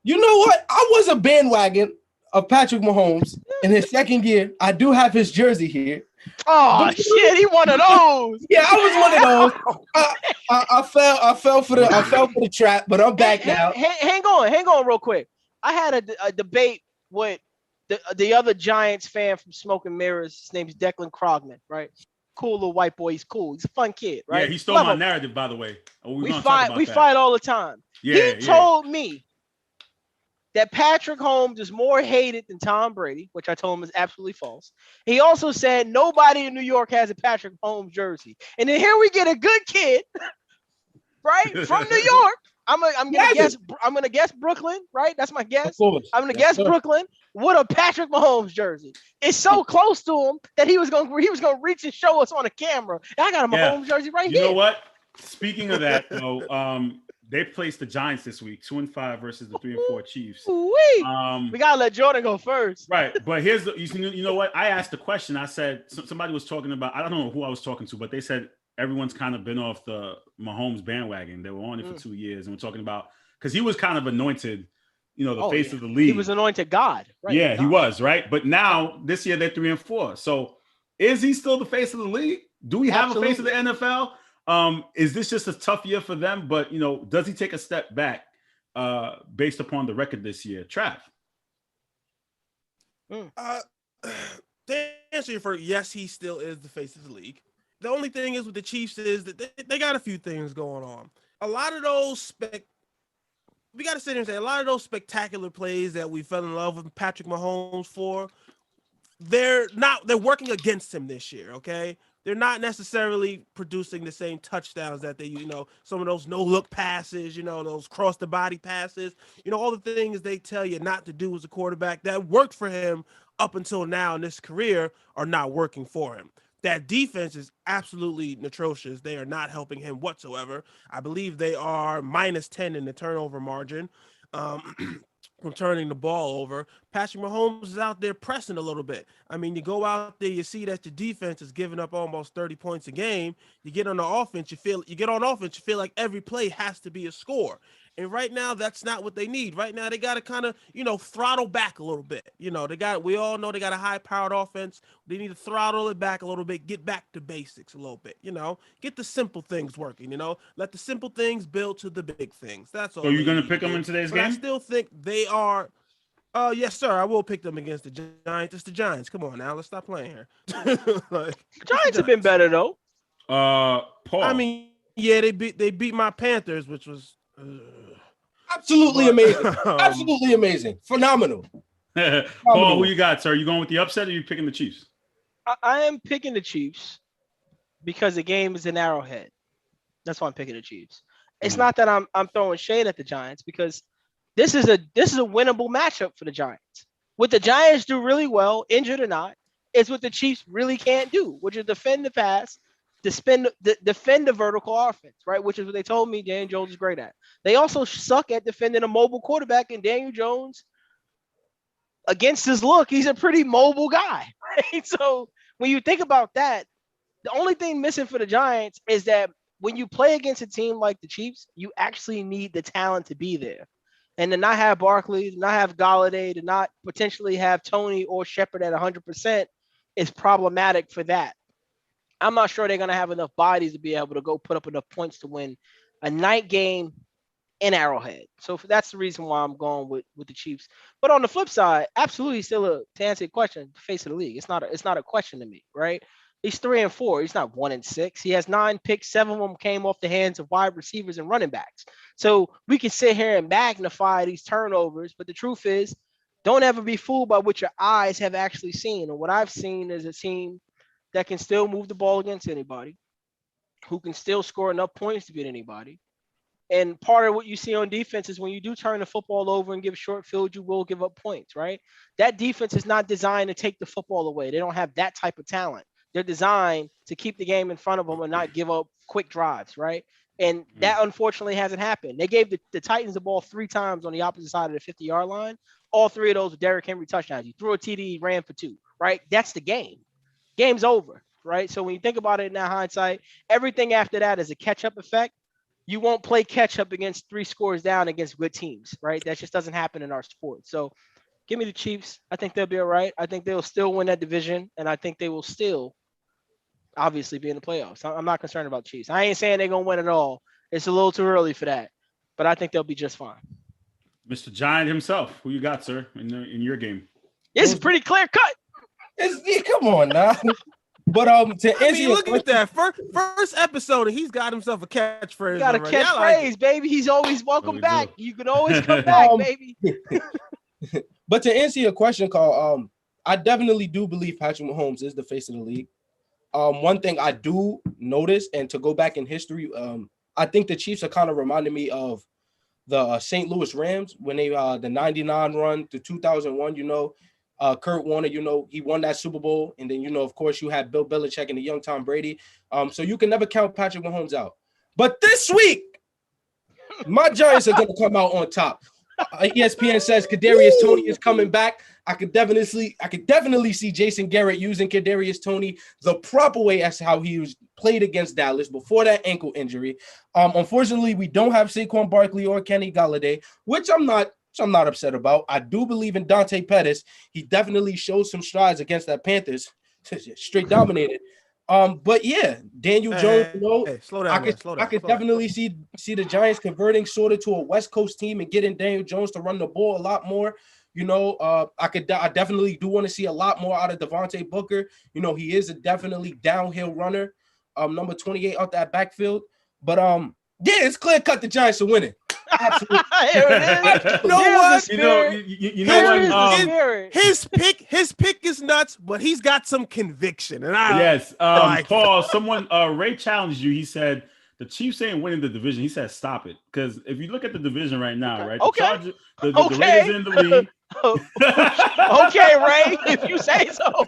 You know what? I was a bandwagon of Patrick Mahomes in his second year. I do have his jersey here. Oh shit, he one of those. Yeah, I was one of those. I fell for the trap, but I'm back now. Hang on real quick. I had a debate with the other Giants fan from Smoke and Mirrors. His name's Declan Krogman, right? Cool little white boy. He's cool. He's a fun kid, right? Yeah, he stole my narrative, by the way. We fight all the time. Yeah, he told me that Patrick Mahomes is more hated than Tom Brady, which I told him is absolutely false. He also said nobody in New York has a Patrick Mahomes jersey. And then here we get a good kid, right, from New York. I'm gonna guess Brooklyn, right? That's my guess. Of course. I'm gonna guess Brooklyn with a Patrick Mahomes jersey. It's so close to him that he was gonna reach and show us on a camera. And I got a Mahomes jersey right here. You know what? Speaking of that, though, they placed the Giants this week, 2-5 versus the 3-4 Chiefs. We gotta let Jordan go first, right? But here's you know what? I asked the question. I said somebody was talking about. I don't know who I was talking to, but they said everyone's kind of been off the Mahomes bandwagon. They were on it for 2 years, and we're talking about because he was kind of anointed, the face of the league. He was anointed God, right? Yeah, he was, right? But now this year they're 3-4. So is he still the face of the league? Do we have a face of the NFL? Is this just a tough year for them? But does he take a step back based upon the record this year? Trav. To answer you first, yes, he still is the face of the league. The only thing is with the Chiefs is that they got a few things going on. A lot of those we got to sit here and say a lot of those spectacular plays that we fell in love with Patrick Mahomes for, they're working against him this year. Okay. They're not necessarily producing the same touchdowns that they, some of those no-look passes, those cross-the-body passes, all the things they tell you not to do as a quarterback that worked for him up until now in this career are not working for him. That defense is absolutely atrocious. They are not helping him whatsoever. I believe they are -10 in the turnover margin. From turning the ball over. Patrick Mahomes is out there pressing a little bit. I mean, you go out there, you see that your defense is giving up almost 30 points a game. You get on offense, you feel like every play has to be a score. And right now, that's not what they need. Right now, they got to kind of, throttle back a little bit. We all know they got a high-powered offense. They need to throttle it back a little bit, get back to basics a little bit, get the simple things working, let the simple things build to the big things. That's all. So you're going to pick them in today's game? I still think they are. Yes, sir. I will pick them against the Giants. It's the Giants. Come on now. Let's stop playing here. Giants have been better, though. Paul. I mean, yeah, they beat my Panthers, which was absolutely amazing. Absolutely amazing. Phenomenal. Paul, who you got, sir? You going with the upset or you picking the Chiefs? I am picking the Chiefs because the game is in Arrowhead. That's why I'm picking the Chiefs. It's not that I'm throwing shade at the Giants because this is a winnable matchup for the Giants. What the Giants do really well, injured or not, is what the Chiefs really can't do, which is defend the pass, defend the vertical offense, right? Which is what they told me Daniel Jones is great at. They also suck at defending a mobile quarterback, and Daniel Jones, against his look, he's a pretty mobile guy, right? So when you think about that, the only thing missing for the Giants is that when you play against a team like the Chiefs, you actually need the talent to be there. And to not have Barkley, to not have Golladay, to not potentially have Tony or Shepard at 100% is problematic for that. I'm not sure they're going to have enough bodies to be able to go put up enough points to win a night game in Arrowhead. So that's the reason why I'm going with the Chiefs. But on the flip side, absolutely still to answer your question, the face of the league. It's not a question to me, right? He's 3-4. He's not 1-6. He has 9 picks. 7 of them came off the hands of wide receivers and running backs. So we can sit here and magnify these turnovers, but the truth is, don't ever be fooled by what your eyes have actually seen. And what I've seen is a team that can still move the ball against anybody, who can still score enough points to beat anybody. And part of what you see on defense is when you do turn the football over and give short field, you will give up points, right? That defense is not designed to take the football away. They don't have that type of talent. They're designed to keep the game in front of them and not give up quick drives, right? And that unfortunately hasn't happened. They gave the Titans the ball 3 times on the opposite side of the 50-yard line. All 3 of those were Derrick Henry touchdowns. You threw a TD, ran for 2, right? That's the game. Game's over, right? So when you think about it in that hindsight, everything after that is a catch-up effect. You won't play catch-up against 3 scores down against good teams, right? That just doesn't happen in our sport. So give me the Chiefs. I think they'll be all right. I think they'll still win that division, and I think they will still obviously be in the playoffs. I'm not concerned about Chiefs. I ain't saying they're going to win it all. It's a little too early for that, but I think they'll be just fine. Mr. Giant himself, who you got, sir, in your game? It's pretty clear cut. Come on now. But to answer look at that first episode, and he's got himself a catchphrase. Got a catchphrase, baby. He's always welcome back. You can always come back, baby. But to answer your question, Carl, I definitely do believe Patrick Mahomes is the face of the league. One thing I do notice, and to go back in history, I think the Chiefs are kind of reminding me of the St. Louis Rams when they the 99 run to 2001, Kurt Warner, he won that Super Bowl. And then, of course, you had Bill Belichick and the young Tom Brady. So you can never count Patrick Mahomes out. But this week, my Giants are going to come out on top. ESPN says Kadarius Toney is coming back. I could definitely see Jason Garrett using Kadarius Toney the proper way as how he was played against Dallas before that ankle injury. Unfortunately, we don't have Saquon Barkley or Kenny Golladay, which I'm not upset about. I do believe in Dante Pettis. He definitely showed some strides against that Panthers, straight dominated. But yeah, Daniel Jones. Slow down. I could definitely see the Giants converting sort of to a West Coast team and getting Daniel Jones to run the ball a lot more. I definitely do want to see a lot more out of Devontae Booker. He is a definitely downhill runner, number 28 out that backfield. But yeah, it's clear cut the Giants are winning. Absolutely. His pick is nuts, but he's got some conviction. And Paul, someone Ray challenged you. He said the Chiefs ain't winning the division. He said stop it, because if you look at the division right now, right? The Raiders in the lead. Okay, Ray, if you say so.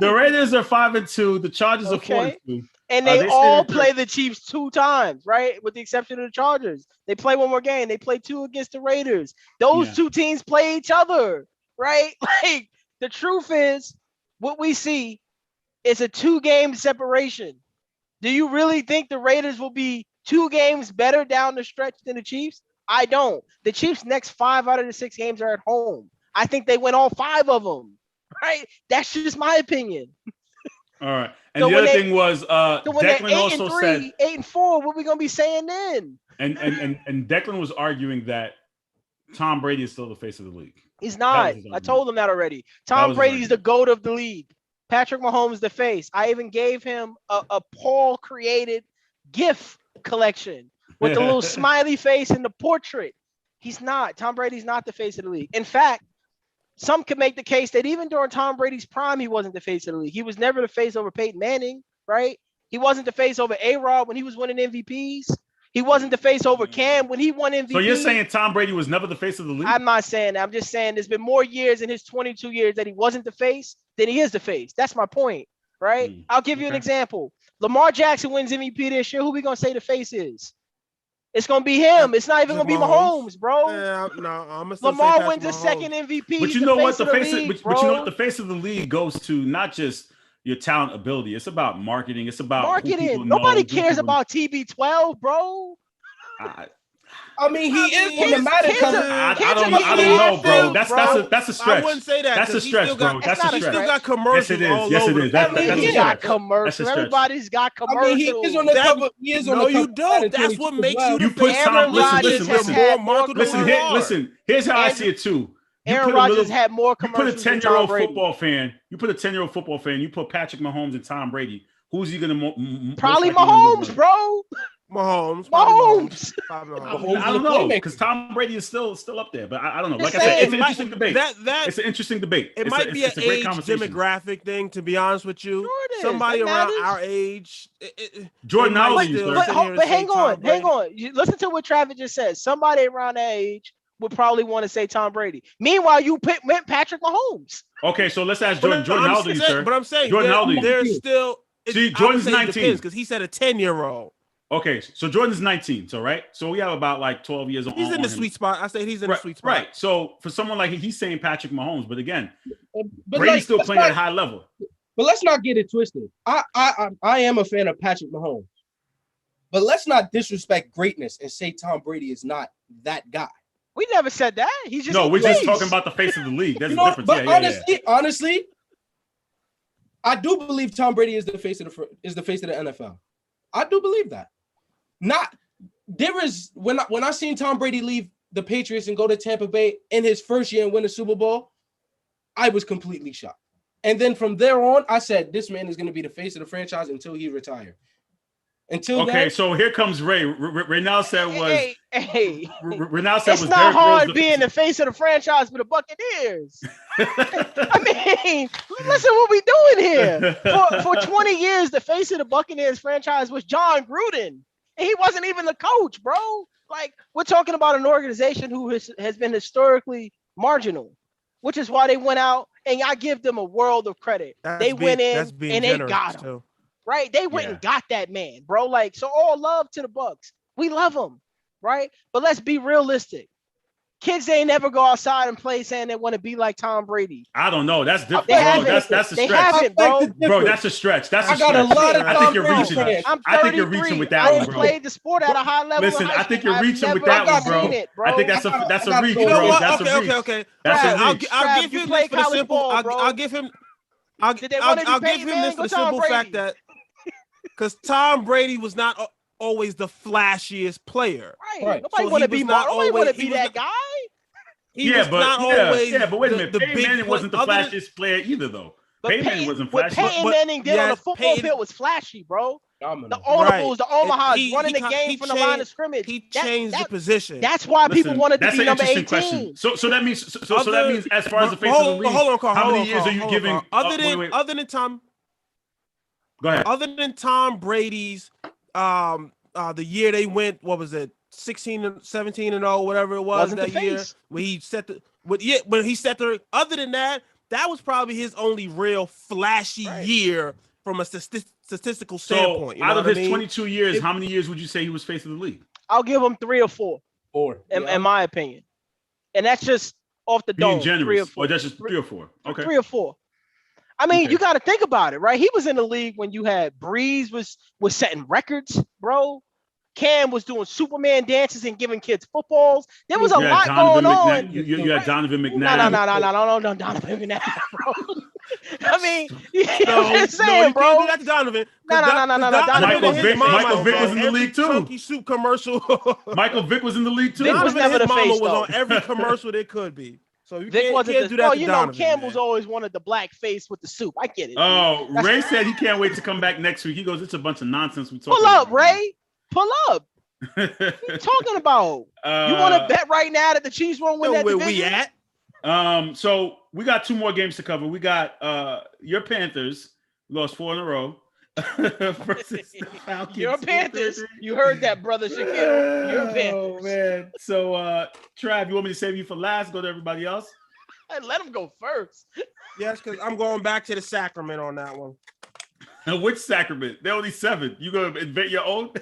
The Raiders are 5-2. The Chargers are 4-2. And they all play the Chiefs 2 times, right? With the exception of the Chargers. They play one more game. They play 2 against the Raiders. Those 2 teams play each other, right? Like, the truth is, what we see is a 2-game separation. Do you really think the Raiders will be 2 games better down the stretch than the Chiefs? I don't. The Chiefs' next 5 out of the 6 games are at home. I think they win all 5 of them, right? That's just my opinion. All right. And so the other thing was Declan also said 8-4, what are we gonna be saying then? And Declan was arguing that Tom Brady is still the face of the league. He's not. I told him that already. Tom Brady's the GOAT of the league. Patrick Mahomes the face. I even gave him a Paul created GIF collection with the little smiley face and the portrait. He's not. Tom Brady's not the face of the league. In fact, some could make the case that even during Tom Brady's prime, he wasn't the face of the league. He was never the face over Peyton Manning, right? He wasn't the face over A-Rod when he was winning MVPs. He wasn't the face over Cam when he won MVP. So you're saying Tom Brady was never the face of the league? I'm not saying that. I'm just saying there's been more years in his 22 years that he wasn't the face than he is the face. That's my point, right? I'll give you an example. Lamar Jackson wins MVP this year. Who we going to say the face is? It's gonna be him. It's not even gonna be Mahomes, bro. Yeah, no, I'm Lamar wins his second MVP. But you know what? The face of the league goes to not just your talent, ability. It's about marketing. It's about marketing. Nobody cares about TB12, bro. I mean, he is on the matter. I don't know, bro. That's a stretch. I wouldn't say that. That's a stretch, bro. That's a stretch. He still got commercials. Yes, it is. He got commercials. Everybody's got commercials. I mean, he is on the cover. No, you don't. That's what makes you put Tom. Listen. Here's how I see it too. Aaron Rodgers had more commercials. You put a 10-year-old football fan. You put Patrick Mahomes and Tom Brady. Who's he gonna probably Mahomes, bro? Mahomes. I don't know, because Tom Brady is still up there, but I don't know. Like I said, it's an interesting debate. It's an interesting debate. It might be an age demographic thing, to be honest with you. Somebody around our age. Jordan, how old are you, sir? But hang on. You listen to what Travis just said. Somebody around that age would probably want to say Tom Brady. Meanwhile, you went Patrick Mahomes. Okay, so let's ask Jordan. Jordan, how old are you, sir? But I'm saying, Jordan, how old are you? There's still. See, Jordan's 19 because he said a 10-year-old. Okay, so Jordan's 19, so right? So we have about like 12 years on. He's in the sweet spot. I say he's in the sweet spot. Right. So for someone like he's saying Patrick Mahomes, but again, Brady's still playing at a high level. But let's not get it twisted. I am a fan of Patrick Mahomes. But let's not disrespect greatness and say Tom Brady is not that guy. We never said that. He's just we're just talking about the face of the league. There's a difference. But honestly, I do believe Tom Brady is the face of the NFL. I do believe that. When I seen Tom Brady leave the Patriots and go to Tampa Bay in his first year and win the Super Bowl, I was completely shocked. And then from there on, I said, this man is going to be the face of the franchise until he retires. Until Okay, then, so here comes Ray. Reynald said was Reynald said it's was not Derrick hard Rose being the face of the franchise for the Buccaneers. I mean, listen what we doing here. For 20 years, the face of the Buccaneers franchise was John Gruden, and he wasn't even the coach, bro. Like, we're talking about an organization who has been historically marginal, which is why they went out, and I give them a world of credit. They went in and they got him. Too. Right? They went and got that man, bro. Like, so all love to the Bucs. We love them, right? But let's be realistic. Kids, they never go outside and play saying they want to be like Tom Brady. I don't know. That's different, bro. That's a They stretch. haven't, bro. Bro, that's a stretch. That's a stretch. I got a lot of I think you're reaching. I'm 33. I think you're reaching with that one, bro. Played the sport at a high level. Listen, I think you're reaching with that one, bro. I think that's a reach, You know bro. what? That's a reach. Okay. That's a reach. I'll give him this for the simple. I'll give him. I'll give him this for the simple fact that because Tom Brady was not always the flashiest player. Right. Nobody want to be that guy. But wait a minute. Peyton Manning wasn't the flashiest player either, though. Peyton Manning wasn't flashy. What Peyton Manning did on the football field was flashy, bro. Dominant. The audibles, the Omahas, running the game from the line of scrimmage. He changed the position. That's why people wanted to be number 18. Question. So that means as far as the face of the league, how many years are you giving? Other than Tom. Go ahead. Other than Tom Brady's, the year they went, what was it, 17-0, whatever it was that year, where he set the. Other than that, that was probably his only real flashy year from a statistical standpoint. So, out of his 22 years, how many years would you say he was face of the league? I'll give him 3 or 4. 4, in my opinion, and that's just off the dome. Being generous, 3 or 4. or that's just 3 or 4. Okay, 3 or 4. I mean, you got to think about it, right? He was in the league when you had Breeze was setting records, bro. Cam was doing Superman dances and giving kids footballs. There was a lot going on. You had Donovan McNabb. No, Donovan McNabb, bro. I mean, you know what I'm saying, bro. Do that to Donovan. No. Michael Vick was in the league too. Chunky soup commercial. Michael Vick was in the league too. Vic was never the face, was on every commercial there could be. So you Vic can't do that to Donovan. Campbell's always wanted the black face with the soup. I get it. Oh, Ray said he can't wait to come back next week. He goes, it's a bunch of nonsense we talk about. Pull up, Ray. Pull up. What are you talking about? You want to bet right now that the Chiefs won't win that division? Where we at? So we got 2 more games to cover. We got your Panthers lost 4 in a row versus the Falcons. Your Panthers. You heard that, brother Shaquille. Your Panthers. Oh man. So Trav, you want me to save you for last? Go to everybody else. Let him go first. Yes, because I'm going back to the sacrament on that one. Which sacrament? They're only 7. You gonna invent your own?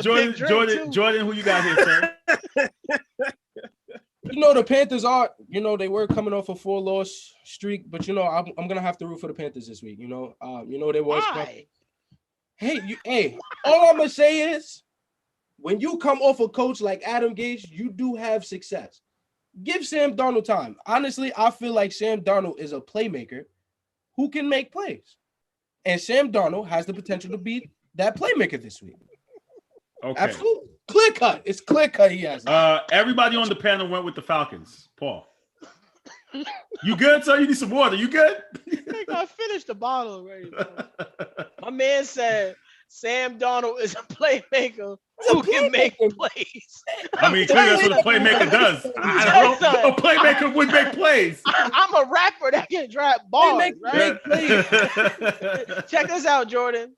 Jordan, who you got here, sir? The Panthers are, they were coming off a 4-loss streak, but I'm gonna have to root for the Panthers this week. They was. Why? Hey, all I'm gonna say is, when you come off a coach like Adam Gase, you do have success. Give Sam Darnold time. Honestly, I feel like Sam Darnold is a playmaker who can make plays. And Sam Darnold has the potential to be that playmaker this week. Okay. Absolutely. Clear cut. It's clear cut he has. Everybody on the panel went with the Falcons. Paul. You good, sir? You need some water. You good? I finished the bottle already. My man said Sam Darnold is a playmaker who can make plays. I mean, clearly that's what a playmaker does. A playmaker would make plays. I'm a rapper that can drop bars, right? Check this out, Jordan.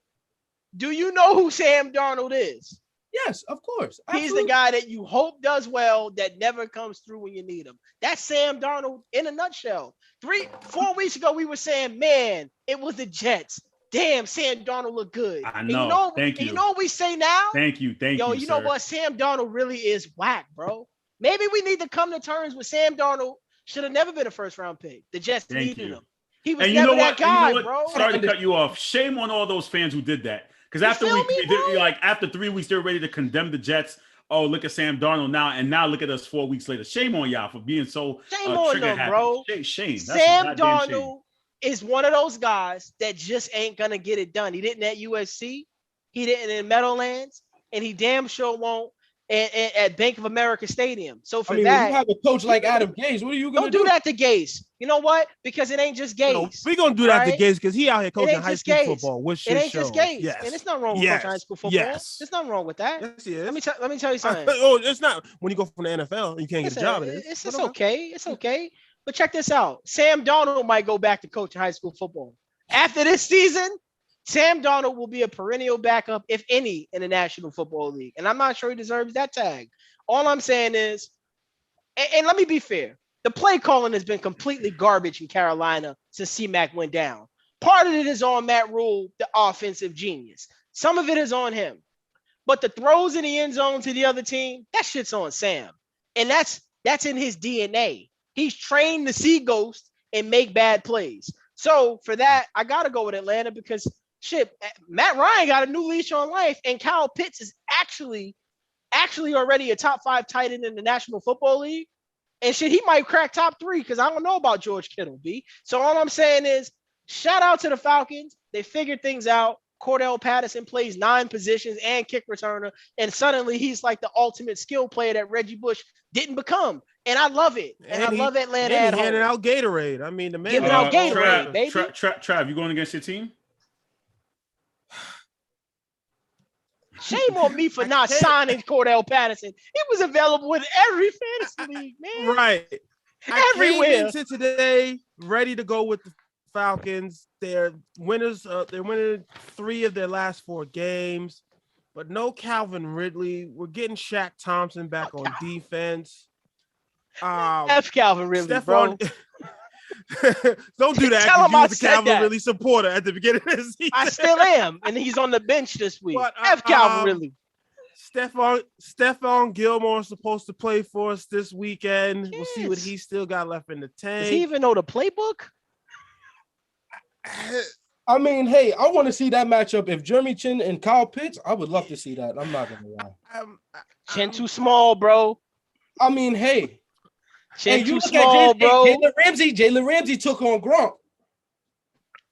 Do you know who Sam Darnold is? Yes, of course. Absolutely. He's the guy that you hope does well that never comes through when you need him. That's Sam Darnold in a nutshell. 4 weeks ago, we were saying, man, it was the Jets. Damn, Sam Darnold looked good. I know. Thank you. You know what we say now? Thank you. Yo, you know what? Sam Darnold really is whack, bro. Maybe we need to come to terms with Sam Darnold. Should have never been a first-round pick. The Jets needed him. He was never that guy, bro. Sorry to cut you off. Shame on all those fans who did that. Because after 3 weeks, they're ready to condemn the Jets. Oh, look at Sam Darnold now, and now look at us 4 weeks later. Shame on y'all for being so trigger happy, bro. Shame. Sam Darnold is one of those guys that just ain't gonna get it done. He didn't at USC, he didn't in Meadowlands, and he damn sure won't at Bank of America Stadium. So for when that, you have a coach like Adam Gase, what are you gonna don't do that to Gase. You know what? Because it ain't just Gase. No, we're gonna do that to right? Gase because he out here It coaching ain't high just school Gase. football. Which It shit ain't just shows. Gase. Yes. And it's nothing wrong with Yes. coaching high school football. Yes. There's nothing wrong with that. Yes, he is. Let me tell you something. Oh, it's not when you go from the NFL and you can't get a job. It's okay. It's okay. But check this out. Sam Darnold might go back to coaching high school football. After this season, Sam Darnold will be a perennial backup, if any, in the National Football League. And I'm not sure he deserves that tag. All I'm saying is, and let me be fair, the play calling has been completely garbage in Carolina since C-Mac went down. Part of it is on Matt Rule, the offensive genius. Some of it is on him. But the throws in the end zone to the other team, that shit's on Sam. And that's in his DNA. He's trained to see ghosts and make bad plays. So for that, I got to go with Atlanta because shit, Matt Ryan got a new leash on life, and Kyle Pitts is actually already a top 5 tight end in the National Football League. And shit, he might crack top 3 because I don't know about George Kittle, B. So all I'm saying is, shout out to the Falcons. They figured things out. Cordell Patterson plays 9 positions and kick returner, and suddenly he's like the ultimate skill player that Reggie Bush didn't become. And I love it. And I love Atlanta at home. Handing out Gatorade. I mean, the man giving out Gatorade, baby. Trav, you going against your team? Shame on me for not signing Cordell Patterson. He was available in every fantasy league, man. Right. Everywhere. I came into today ready to go with the Falcons. They're winners. They're winning 3 of their last 4 games, but no Calvin Ridley. We're getting Shaq Thompson back on defense. F Calvin Ridley, Stephon, bro. Don't do that. Tell him you I was a said Calvin that. Ridley supporter at the beginning of the season. I still am, and he's on the bench this week. But, F Calvin Ridley. Stephon Gilmore is supposed to play for us this weekend. Yes. We'll see what he still got left in the tank. Does he even know the playbook? I mean, hey, I want to see that matchup. If Jeremy Chin and Kyle Pitts, I would love to see that. I'm not gonna lie. Chin too small, bro. I mean, hey, Chin too look small, at bro. Jalen Ramsey took on Gronk.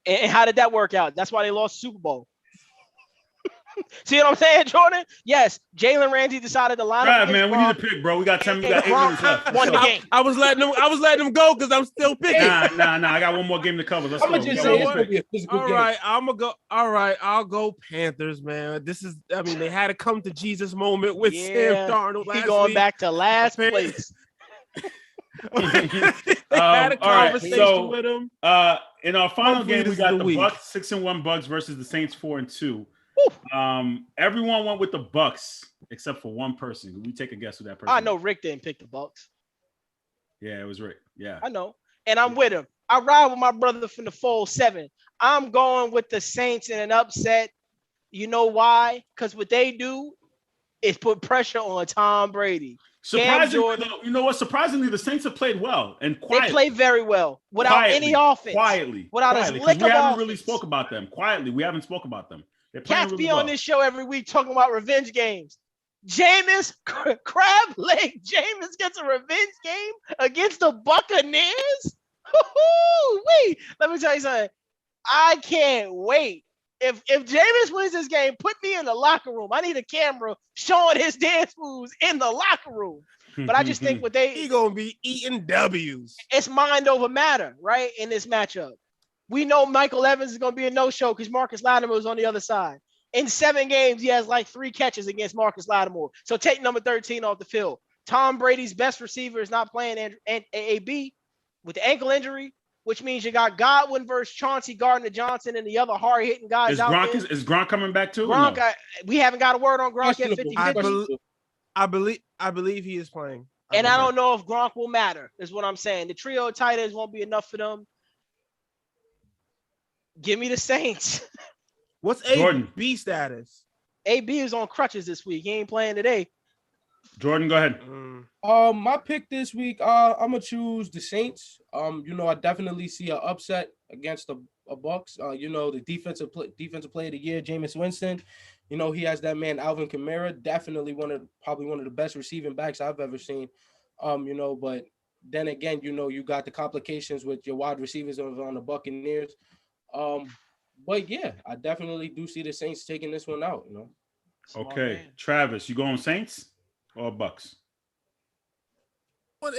And how did that work out? That's why they lost Super Bowl. See what I'm saying, Jordan? Yes, Jalen Ramsey decided to line up. Trav, man, we need a pick, bro. We got 10. We got 8 minutes left. Won the game. I was letting them go because I'm still picking. Nah. I got one more game to cover. Let's I'm go. gonna just We got say one it's more gonna pick. be a physical All game. right, I'm gonna go. All right, I'll go Panthers, man. They had a come to Jesus moment with Sam Darnold last He going week. back to last place. They had a conversation with him. In our final Hopefully game, we this got is the the week. Bucks 6-1 Bucks versus the Saints 4-2. Everyone went with the Bucks except for one person. Can we take a guess who that person? I know Rick didn't pick the Bucks. Yeah, it was Rick. Yeah, I know, and I'm with him. I ride with my brother from the full 7. I'm going with the Saints in an upset. You know why? Because what they do is put pressure on Tom Brady. Surprisingly, you know what? Surprisingly, the Saints have played well and quietly. They play very well without any offense. Without a lick of we haven't offense. really spoke about them. Quietly, we haven't spoke about them. They're playing Cats really be on well. this show every week talking about revenge games. Jameis, crab leg Jameis gets a revenge game against the Buccaneers. Wait, let me tell you something. I can't wait. If Jameis wins this game, put me in the locker room. I need a camera showing his dance moves in the locker room. But I just think he gonna be eating W's. It's mind over matter, right? In this matchup, we know Michael Evans is gonna be a no-show because Marcus Lattimore is on the other side. In 7 games, he has like 3 catches against Marcus Lattimore. So take number 13 off the field. Tom Brady's best receiver is not playing AB with the ankle injury, which means you got Godwin versus Chauncey Gardner-Johnson and the other hard-hitting guys Is out Gronk there. is Gronk coming back too? Gronk, No? we haven't got a word on Gronk yet. 50-50. I believe he is playing. And I don't know if Gronk will matter, is what I'm saying. The trio of tight ends won't be enough for them. Give me the Saints. What's Jordan. AB status? AB is on crutches this week. He ain't playing today. Jordan, go ahead. My pick this week, I'm gonna choose the Saints. I definitely see an upset against the Bucks. The defensive player of the year, Jameis Winston. He has that man Alvin Kamara, definitely probably one of the best receiving backs I've ever seen. But then again, you got the complications with your wide receivers on the Buccaneers. But yeah, I definitely do see the Saints taking this one out. Okay, Travis, you going Saints? or Bucks? Well,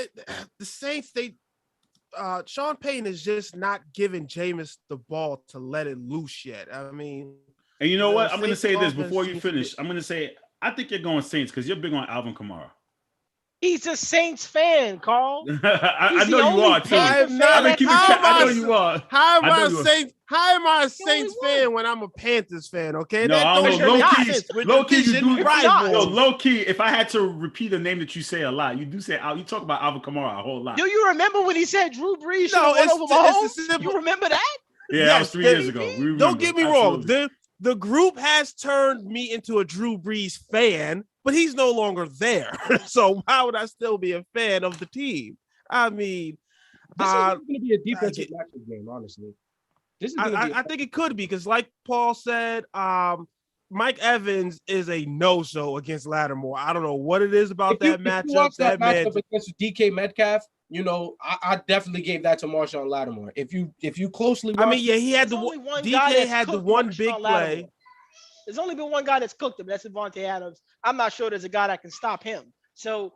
the Saints, Sean Payton is just not giving Jameis the ball to let it loose yet. I mean, and you know what? I'm going to Saints say this offense before you seems finish. I'm going to say I think you're going Saints because you're big on Alvin Kamara. He's a Saints fan, Carl. I know you are too. Panther I'm not- I've been keeping track. I know fan. you are. How am I you are. a Saints fan when I'm a Panthers fan? Okay, No, that I don't don't know. make Low key, sense. We're low key, you division do. rivals. Yo, low key. If I had to repeat a name that you say a lot, you do say you talk about Alvin Kamara a whole lot. Do you remember when he said Drew Brees No, should have won over Mahomes? it's simple. You remember that? Yeah, that was 3 years ago. We remember. Don't get me wrong. Absolutely. The group has turned me into a Drew Brees fan, but he's no longer there. So why would I still be a fan of the team? I mean, This is going to be a defensive matchup game, honestly. This is I think it could be because, like Paul said, Mike Evans is a no-show against Lattimore. I don't know what it is about that matchup. If you watch that matchup against DK Metcalf, you know, I definitely gave that to Marshawn Lattimore. If you closely watch, I mean, yeah, he had DK had the one big play. There's only been one guy that's cooked him. That's Devontae Adams. I'm not sure there's a guy that can stop him. So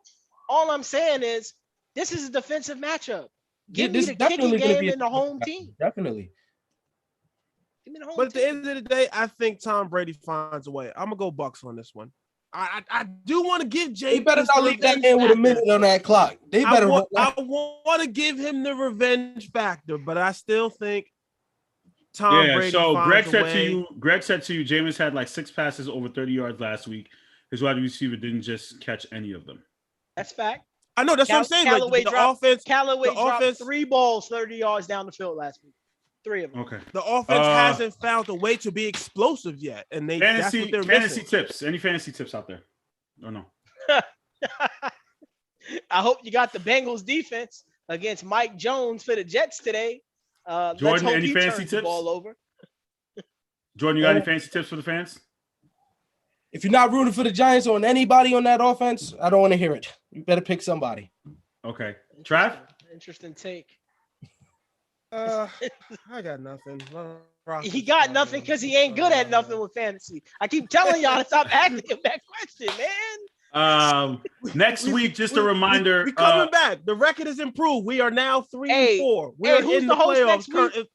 all I'm saying is this is a defensive matchup. Give me the kicking game in the home team. Definitely. But at the end of the day, I think Tom Brady finds a way. I'm gonna go Bucks on this one. I do want to give Jay. They better not leave that man with a minute on that clock. They better. I want to give him the revenge factor, but I still think Tom Brady. So Greg said to you, Jameis had like 6 passes over 30 yards last week. His wide receiver didn't just catch any of them. That's fact. I know that's what I'm saying. Callaway dropped 3 3 balls 30 yards down the field last week. 3 of them. Okay. The offense hasn't found a way to be explosive yet, and that's what they're fantasy missing. tips. Any fantasy tips out there? Or no? I hope you got the Bengals defense against Mike Jones for the Jets today. Jordan, any fantasy tips? The ball over. Jordan, you got any fantasy tips for the fans? If you're not rooting for the Giants or anybody on that offense, I don't want to hear it. You better pick somebody. Okay. Trav? Interesting take. I got nothing. He got nothing because he ain't good at nothing with fantasy. I keep telling y'all to stop asking him that question, man. Next week, just a reminder. We're coming back. The record is improved. We are now 3-4. We're who's in the the host playoffs. next week?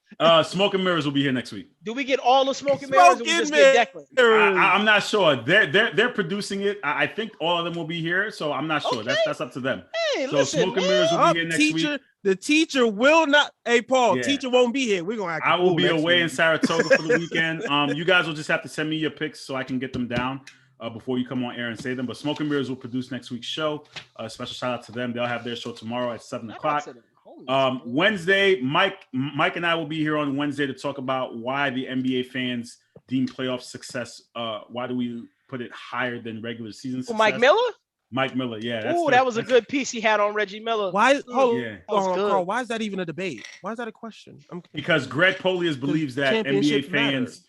Smoke and Mirrors will be here next week. Do we get all the smoke and mirrors? Or we just get Declan? I'm not sure. They're producing it. I think all of them will be here, so I'm not sure. Okay. That's up to them. Hey, so listen, Smoke and Mirrors will be here next week. The teacher will not. Hey, Paul, Yeah. teacher won't be here. We're gonna act. I will be away week. in Saratoga for the weekend. You guys will just have to send me your picks so I can get them down before you come on air and say them. But Smoke and Mirrors will produce next week's show. Special shout out to them. They'll have their show tomorrow at 7:00. Wednesday, Mike and I will be here on Wednesday to talk about why the NBA fans deem playoff success. Why do we put it higher than regular season success? Mike Miller? Mike Miller, yeah. That was a good piece he had on Reggie Miller. Why? Hold yeah. on, Carl. Why is that even a debate? Why is that a question? Because Greg Polius believes that NBA fans. Matter.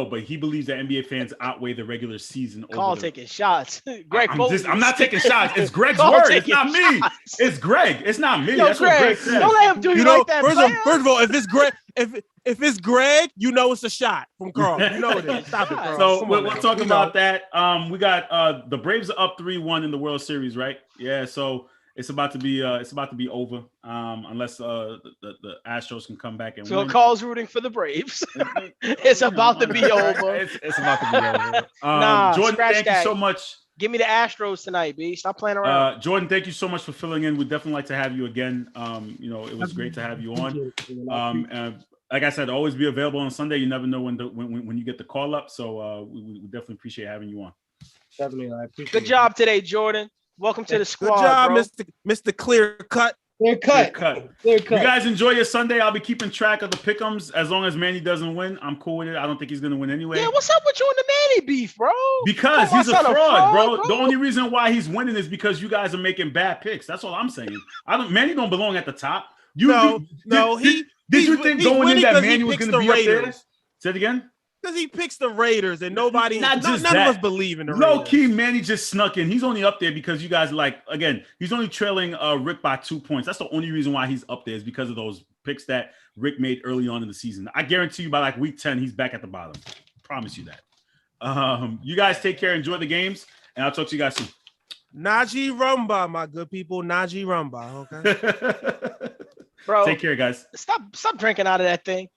But he believes that NBA fans outweigh the regular season. Carl taking shots. Greg, I'm not taking shots. It's Greg's word. It's not me. It's Greg. It's not me. That's what Greg said. Don't let him do you like that. First of all, if it's Greg, if it's Greg, you know it's a shot from Carl. You know it is. Stop it, Carl. So we'll talk about that. We got the Braves are up 3-1 in the World Series, right? Yeah. So it's about to be over unless the Astros can come back and win. So Carl's rooting for the Braves. It's about to be over. It's about to be over. Jordan, thank you so much. Give me the Astros tonight, B. Stop playing around. Jordan, thank you so much for filling in. We'd definitely like to have you again. It was great to have you on. Like I said, always be available on Sunday. You never know when you get the call up. So we definitely appreciate having you on. Definitely, I appreciate Good job today, Jordan. Welcome to the squad. Good job, bro. Mr. Clear Cut. Clear cut. You guys enjoy your Sunday. I'll be keeping track of the pick'ems as long as Manny doesn't win. I'm cool with it. I don't think he's gonna win anyway. Yeah, what's up with you and the Manny beef, bro? Because he's a fraud, bro. The only reason why he's winning is because you guys are making bad picks. That's all I'm saying. Manny don't belong at the top. Did you think going in that Manny was gonna be up there? Say it again. Because he picks the Raiders and none of us believe in the Raiders. Low-key, Manny just snuck in. He's only up there because you guys he's only trailing Rick by 2 points. That's the only reason why he's up there is because of those picks that Rick made early on in the season. I guarantee you by week 10, he's back at the bottom. Promise you that. You guys take care. Enjoy the games, and I'll talk to you guys soon. Najee Rumba, my good people. Najee Rumba. Okay. Bro, Take care, guys. Stop drinking out of that thing.